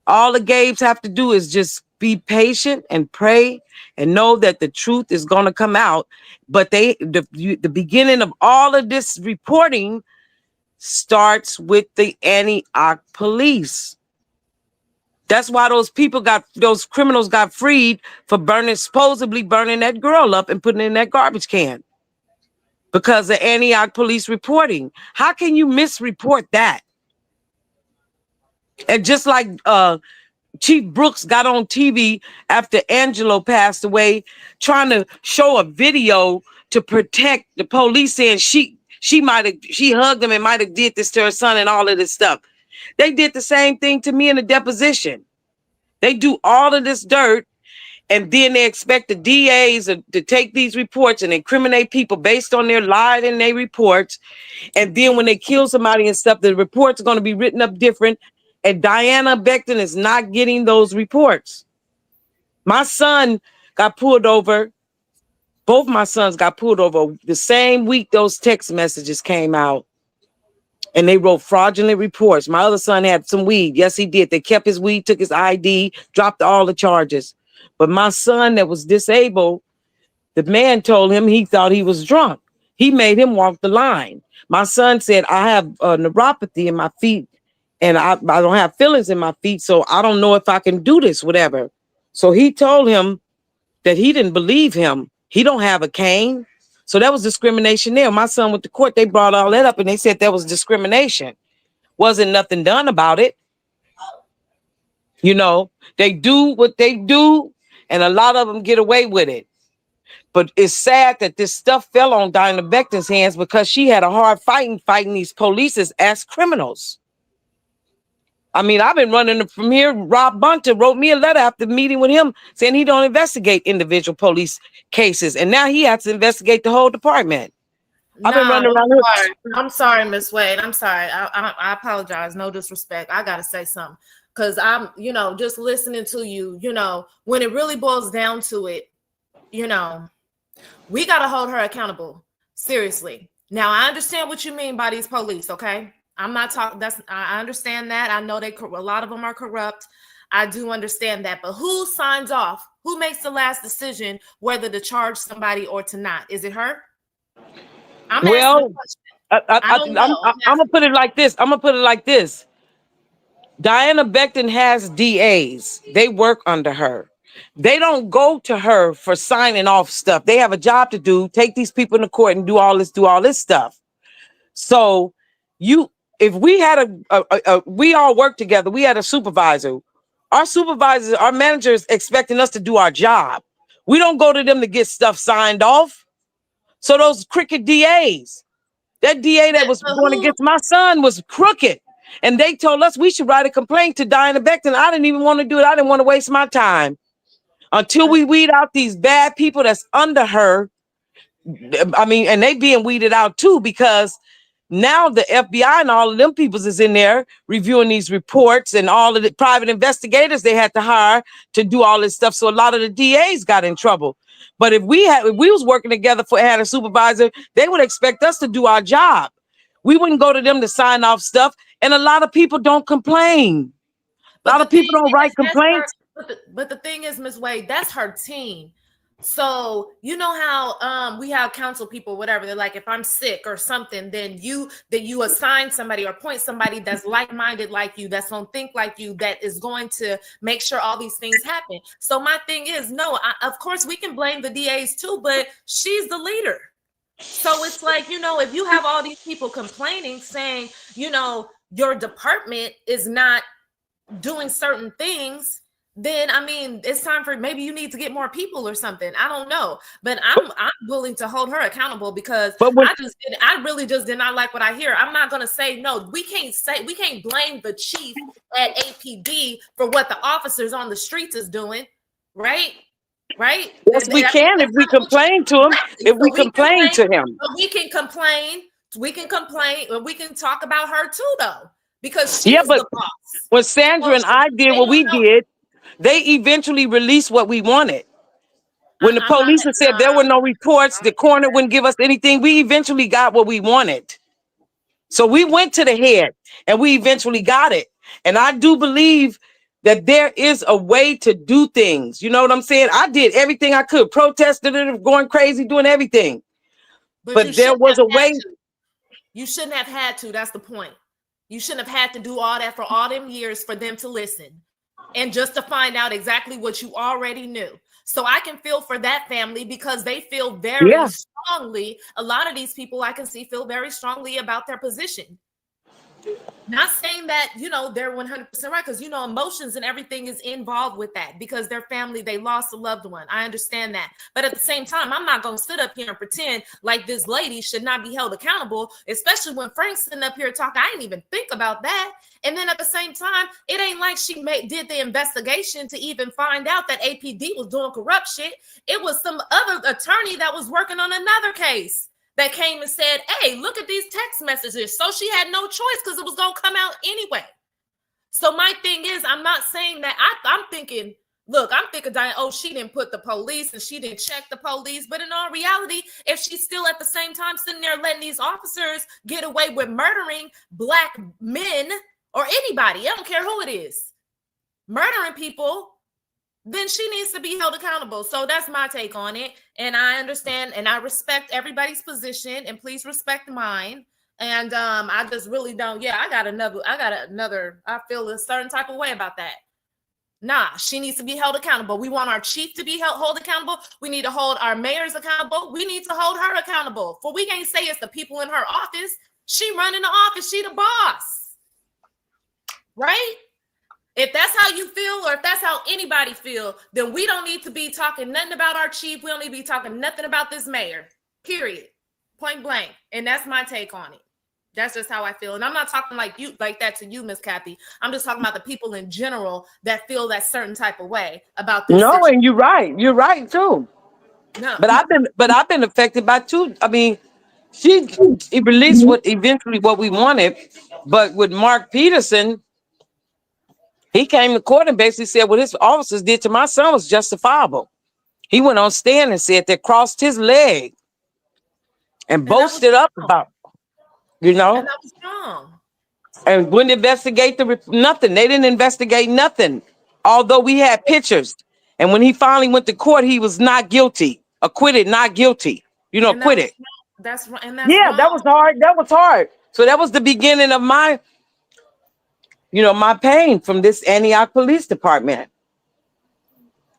All the Gabes have to do is just be patient and pray and know that the truth is gonna come out. But the beginning of all of this reporting starts with the Antioch Police. That's why those criminals got freed for supposedly burning that girl up and putting it in that garbage can, because of Antioch Police reporting. How can you misreport that? And just like Chief Brooks got on TV after Angelo passed away, trying to show a video to protect the police, saying she hugged him and might have did this to her son and all of this stuff. They did the same thing to me in the deposition. They do all of this dirt, and then they expect the DAs to take these reports and incriminate people based on their lied in their reports. And then when they kill somebody and stuff, the reports are going to be written up different. And Diana Becton is not getting those reports. My son got pulled over. Both my sons got pulled over the same week those text messages came out. And they wrote fraudulent reports. My other son had some weed. Yes, he did. They kept his weed, took his ID, dropped all the charges. But my son that was disabled, the man told him he thought he was drunk. He made him walk the line. My son said, I have neuropathy in my feet, and I don't have feelings in my feet, so I don't know if I can do this, whatever. So he told him that he didn't believe him. He don't have a cane. So that was discrimination there. My son went to court. They brought all that up, and they said that was discrimination. Wasn't nothing done about it. You know, they do what they do, and a lot of them get away with it. But it's sad that this stuff fell on Diana Becton's hands, because she had a hard fighting these police as criminals. I mean, I've been running from here. Rob Bunter wrote me a letter after meeting with him saying he don't investigate individual police cases. And now he has to investigate the whole department. I've been running around here. I'm sorry, Miss Wade. I'm sorry. I apologize. No disrespect. I got to say something, because I'm, just listening to you, when it really boils down to it, we got to hold her accountable. Seriously. Now, I understand what you mean by these police. Okay. I'm not talking. I understand that. I know a lot of them are corrupt. I do understand that. But who signs off? Who makes the last decision whether to charge somebody or to not? Is it her? I'm gonna put it like this. Diana Becton has DAs. They work under her. They don't go to her for signing off stuff. They have a job to do. Take these people in the court and do all this stuff. So if we had we all work together, we had a supervisor. Our managers expecting us to do our job. We don't go to them to get stuff signed off. So those crooked DAs, that DA that was going against my son was crooked. And they told us we should write a complaint to Diana Becton. I didn't even want to do it. I didn't want to waste my time. Until we weed out these bad people that's under her, I mean, and they being weeded out too, because now the FBI and all of them peoples is in there reviewing these reports, and all of the private investigators they had to hire to do all this stuff. So a lot of the DAs got in trouble. But if we was working together had a supervisor, they would expect us to do our job. We wouldn't go to them to sign off stuff. And a lot of people don't complain. A lot of people don't write complaints. But the thing is, Ms. Wade, that's her team. So you know how we have council people, whatever. They're like, if I'm sick or something, then you assign somebody or appoint somebody that's like-minded like you, that's gonna think like you, that is going to make sure all these things happen. So my thing is, no, of course we can blame the DAs too, but she's the leader. So it's like, you know, if you have all these people complaining, saying, you know, your department is not doing certain things, then I mean, it's time for maybe you need to get more people or something. I don't know, but I'm willing to hold her accountable, because I really just did not like what I hear. I'm not gonna say no. We can't blame the chief at APD for what the officers on the streets is doing, right? Right? Yes, we can if we complain to him. If we complain to him, we can complain. We can complain, and we can talk about her too, though, because she's the boss. When Sandra and I did what we did, they eventually released what we wanted. When the police said there were no reports, the coroner wouldn't give us anything, we eventually got what we wanted. So we went to the head and we eventually got it. And I do believe that there is a way to do things. You know what I'm saying? I did everything I could, protested it, going crazy, doing everything. But there was a way. You shouldn't have had to. That's the point. You shouldn't have had to do all that for all them years for them to listen. And just to find out exactly what you already knew. So I can feel for that family, because they feel very strongly. A lot of these people I can see feel very strongly about their position. Not saying that, you know, they're 100% right, because, you know, emotions and everything is involved with that, because their family, they lost a loved one. I understand that. But at the same time, I'm not going to sit up here and pretend like this lady should not be held accountable, especially when Frank's sitting up here talking. I didn't even think about that. And then at the same time, it ain't like she did the investigation to even find out that APD was doing corrupt shit. It was some other attorney that was working on another case that came and said, hey, look at these text messages. So she had no choice, because it was going to come out anyway. So my thing is, I'm not saying that. I'm thinking, Diane, oh, she didn't put the police and she didn't check the police. But in all reality, if she's still at the same time sitting there letting these officers get away with murdering Black men or anybody, I don't care who it is, murdering people, then she needs to be held accountable. So that's my take on it. And I understand and I respect everybody's position, and please respect mine. And I just really don't. Yeah, I got another. I feel a certain type of way about that. Nah, she needs to be held accountable. We want our chief to be held accountable. We need to hold our mayors accountable. We need to hold her accountable. For we can't say it's the people in her office. She running the office. She the boss. Right? If that's how you feel, or if that's how anybody feel, then we don't need to be talking nothing about our chief. We don't need to be talking nothing about this mayor, period, point blank. And that's my take on it. That's just how I feel. And I'm not talking like that to you, Miss Kathy. I'm just talking about the people in general that feel that certain type of way about this. No, situation. And you're right. You're right too. No. But I've been affected by too. I mean, she released what we wanted, but with Mark Peterson, he came to court and basically said what his officers did to my son was justifiable. He went on stand and said they crossed his leg and boasted up about, you know. And that was wrong. And wouldn't investigate nothing. They didn't investigate nothing, although we had pictures. And when he finally went to court, he was not guilty, acquitted, not guilty. You know, acquitted. That's right. And wrong. That was hard. That was hard. So that was the beginning of my pain from this Antioch Police Department.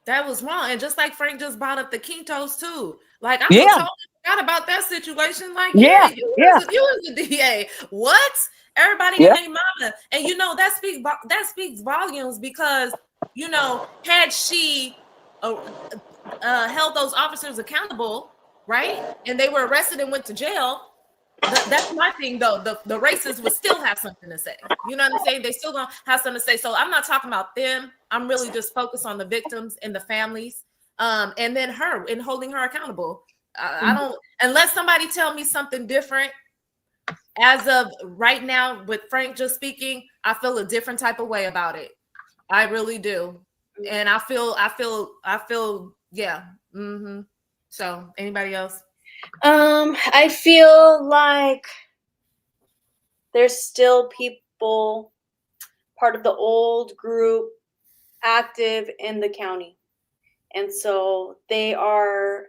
That was wrong. And just like Frank just brought up the Quintos too. Like, I totally forgot about that situation. Like, you was the DA. What? Everybody in their mama. And that speaks volumes, because, had she held those officers accountable, right? And they were arrested and went to jail, That's my thing, though. The racists would still have something to say. You know what I'm saying? They still gonna have something to say. So I'm not talking about them. I'm really just focused on the victims and the families, and then her and holding her accountable. I don't, unless somebody tell me something different. As of right now, with Frank just speaking, I feel a different type of way about it. I really do, and I feel, yeah. So, anybody else? I feel like there's still people part of the old group active in the county. And so they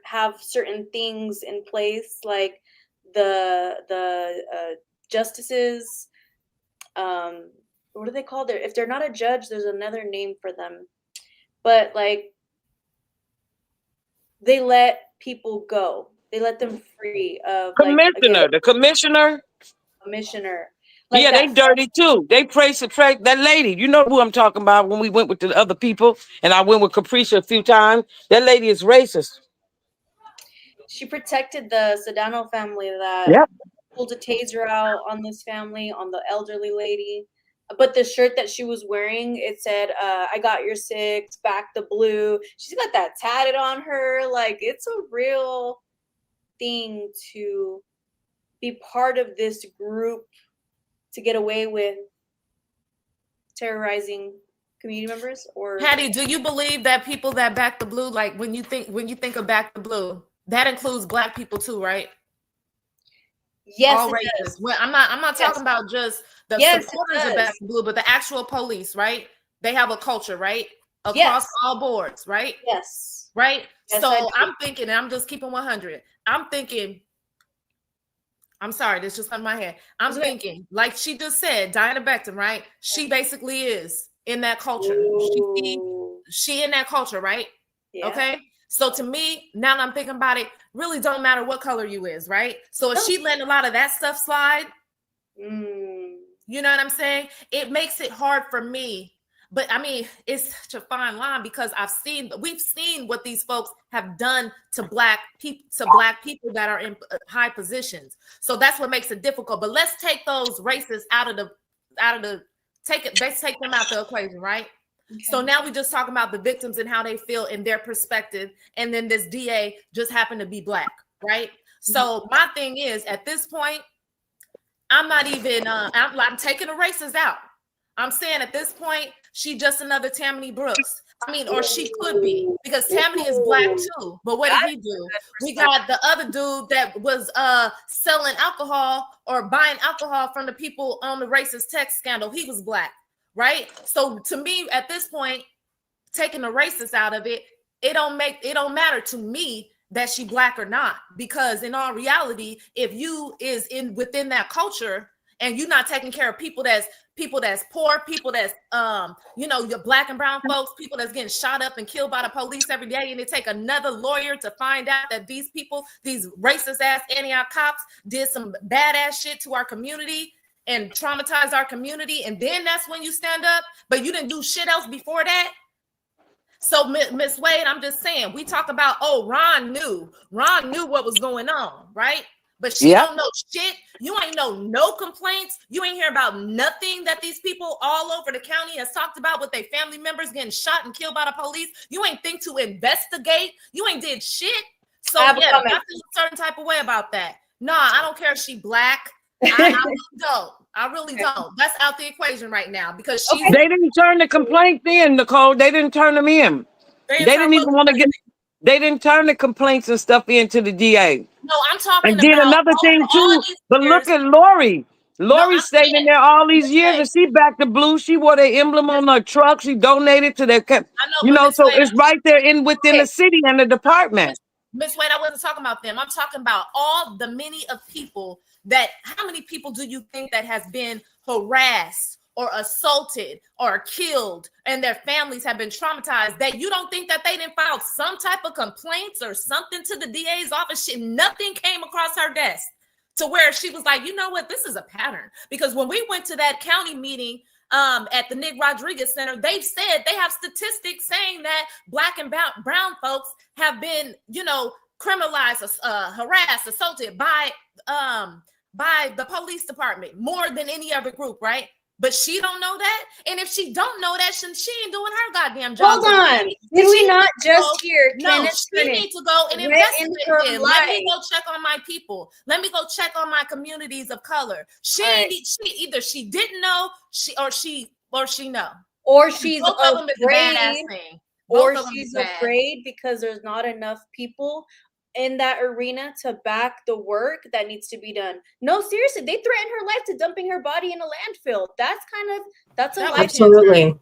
have certain things in place, like the justices. What are they called? If they're not a judge, there's another name for them. But like, they let people go. They let them free of Commissioner, the commissioner. Like yeah, they dirty too. They praise that lady. You know who I'm talking about when we went with the other people, and I went with Capricia a few times. That lady is racist. She protected the Sedano family that pulled a taser out on this family, on the elderly lady. But the shirt that she was wearing, it said, I got your six, back the blue. She's got that tatted on her. Like, it's a real thing to be part of this group to get away with terrorizing community members. Or Patty, do you believe that people that back the blue, like when you think of back the blue, that includes Black people too, right? Yes, all races. Well, I'm not talking about just the supporters of back the blue, but the actual police, right? They have a culture, right? Across all boards, right? Yes. Right? Yes, so I'm thinking, and I'm just keeping 100. I'm thinking, I'm sorry, this just on my head. I'm thinking, like she just said, Diana Becton, right? She basically is in that culture. She in that culture, right? Yeah. Okay. So to me, now that I'm thinking about it, really don't matter what color you is, right? So if she letting a lot of that stuff slide, you know what I'm saying? It makes it hard for me. But I mean, it's such a fine line because we've seen what these folks have done to black people that are in high positions. So that's what makes it difficult. But let's take those racists let's take them out the equation, right? Okay. So now we just talking about the victims and how they feel in their perspective. And then this DA just happened to be Black, right? So my thing is, at this point, I'm not even, I'm taking the racists out. I'm saying at this point, she just another Tammany Brooks. I mean, or she could be, because Tammany is Black too. But what did he do? We got the other dude that was selling alcohol or buying alcohol from the people on the racist text scandal. He was Black, right? So to me, at this point, taking the racist out of it, it don't matter to me that she Black or not, because in all reality, if you is within that culture and you're not taking care of people that's poor, people that's your Black and brown folks, people that's getting shot up and killed by the police every day, and it take another lawyer to find out that these people, these racist ass Antioch cops, did some badass shit to our community and traumatized our community, and then that's when you stand up, but you didn't do shit else before that. So Miss Wade, I'm just saying, we talk about, Ron knew what was going on, right? But she don't know shit. You ain't know no complaints. You ain't hear about nothing that these people all over the county has talked about with their family members getting shot and killed by the police. You ain't think to investigate. You ain't did shit. So I feel a certain type of way about that. Nah, I don't care if she Black. I really don't. I really don't. That's out the equation right now because they didn't turn the complaints in, Nicole. They didn't turn them in. They didn't even want to get. They didn't turn the complaints and stuff into the DA. No, I'm talking about. And did another thing too. But look at Lori. Lori stayed in there all these years, and she backed the blue. She wore the emblem on her truck. She donated to their, so it's right there within the city and the department. Miss Wade, I wasn't talking about them. I'm talking about all the many of people how many people do you think that has been harassed or assaulted or killed and their families have been traumatized that you don't think that they didn't file some type of complaints or something to the DA's office? Nothing came across her desk to where she was like, you know what, this is a pattern. Because when we went to that county meeting at the Nick Rodriguez Center, they've said they have statistics saying that Black and brown folks have been, criminalized, harassed, assaulted by by the police department more than any other group, right? But she don't know that. And if she don't know that, then she ain't doing her goddamn job. Hold on. Did we not just hear Kenneth she need to go and threaten investigate her it. Let me go check on my people. Let me go check on my communities of color. She either she didn't know, or she know. Or she's both of them is a badass afraid, thing. or Both of them she's is bad. afraid because there's not enough people in that arena to back the work that needs to be done. No, seriously, they threatened her life to dumping her body in a landfill. That's a life Absolutely.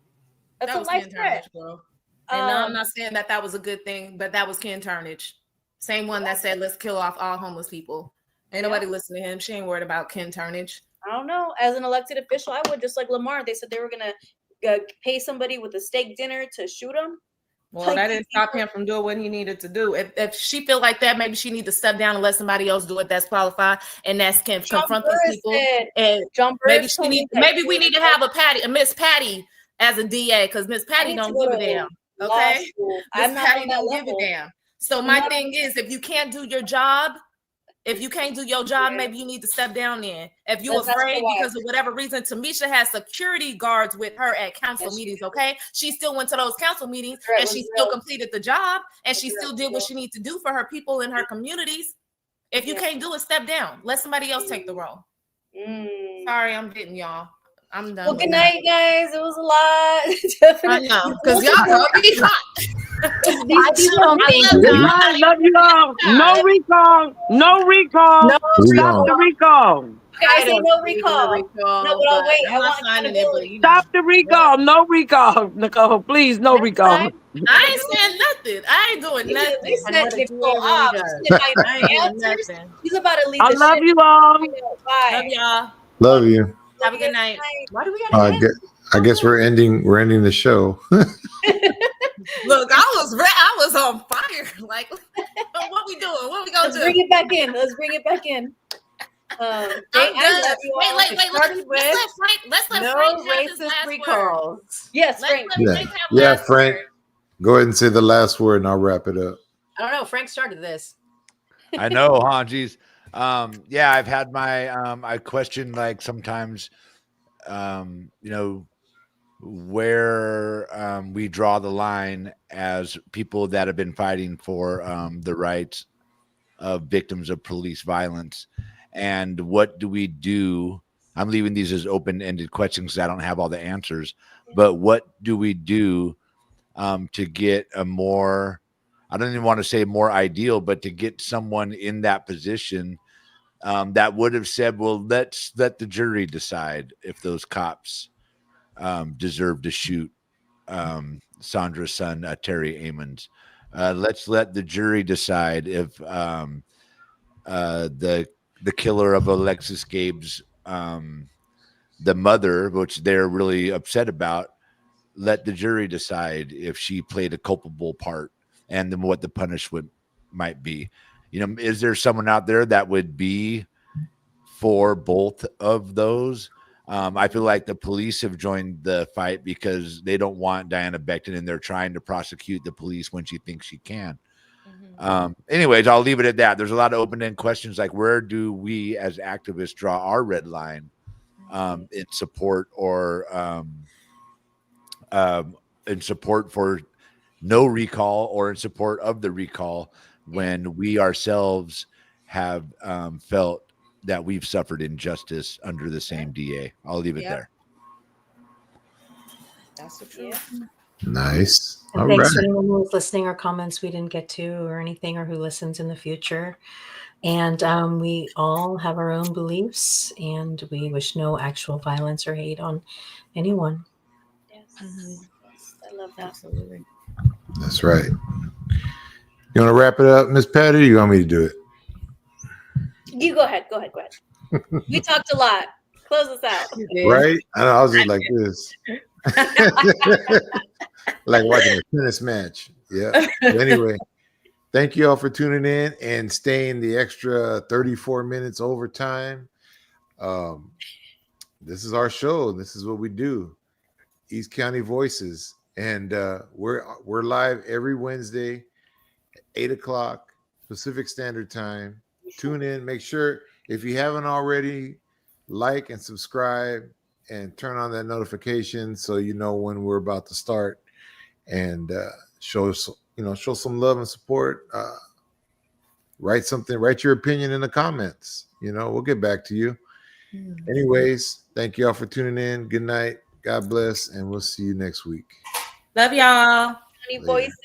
That's That a was life Ken threat. Turnage, bro. And no, I'm not saying that was a good thing, but that was Ken Turnage. Same one that said, let's kill off all homeless people. Ain't nobody listen to him. She ain't worried about Ken Turnage. I don't know. As an elected official, I would, just like Lamar. They said they were gonna pay somebody with a steak dinner to shoot him. Well, that didn't stop him from doing what he needed to do. If she feel like that, maybe she need to step down and let somebody else do it that's qualified and that's can confront these people. And maybe we need to have a Miss Patty as a DA, because Miss Patty don't give a damn. Okay, Miss Patty don't give a damn. So my thing is, if you can't do your job, maybe you need to step down then. If you're afraid because of whatever reason, Tamisha has security guards with her at council meetings, okay? She still went to those council meetings and she still completed the job and she still did what she needs to do for her people in her communities. If you can't do it, step down. Let somebody else take the role. Sorry, I'm getting y'all. I'm done. Well, good night, guys. It was a lot. I know, because y'all gonna be hot. I love you all. No recall. No recall. No, stop the recall. I say no recall. No, but wait. I want accountability. Stop the recall. No recall, Nicole. Please, no recall. I ain't saying nothing. I ain't doing nothing. They said Nicole off. He's about to leave. I love you all. Bye. Love y'all. Love you. Have a good night. Why do we gotta I guess we're ending the show. Look, I was on fire. Like, what we doing? What we gonna do? Bring it back in. Let's bring it back in. I'm done. Wait. Let's let Frank have his last recalls. word. Yes, Frank. Yeah, Frank. Go ahead and say the last word, and I'll wrap it up. I don't know. Frank started this. I know, huh? Geez. Yeah, I've had my I question, like, sometimes where we draw the line as people that have been fighting for the rights of victims of police violence, and what do we do? I'm leaving these as open-ended questions because I don't have all the answers, but what do we do to get a more, I don't even want to say more ideal, but to get someone in that position that would have said, well, let's let the jury decide if those cops deserve to shoot Sandra's son, Terry Amons. Let's let the jury decide if the killer of Alexis Gabe's the mother, which they're really upset about, let the jury decide if she played a culpable part and then what the punishment might be. Is there someone out there that would be for both of those? I feel like the police have joined the fight because they don't want Diana Becton, and they're trying to prosecute the police when she thinks she can. Anyways, I'll leave it at that. There's a lot of open-ended questions, like where do we as activists draw our red line in support or in support for no recall or in support of the recall when we ourselves have felt that we've suffered injustice under the same DA. I'll leave it there. That's the truth. Nice. And All thanks right. to anyone who was listening or comments we didn't get to or anything, or who listens in the future. And we all have our own beliefs, and we wish no actual violence or hate on anyone. Yes. I love that. Absolutely. That's right. You want to wrap it up, Miss Patty, or you want me to do it? You go ahead. Go ahead. We talked a lot. Close us out. Right? I was just like this. Like watching a tennis match. Yeah. Anyway, thank you all for tuning in and staying the extra 34 minutes overtime. This is our show. This is what we do. East County Voices. And we're live every Wednesday at 8 o'clock Pacific Standard Time. Tune in. Make sure If you haven't already, like and subscribe and turn on that notification so you know when we're about to start, and show some love and support. Write your opinion in the comments. We'll get back to you. Anyways, thank you all for tuning in. Good night. God bless, and we'll see you next week. Love y'all. County Voices.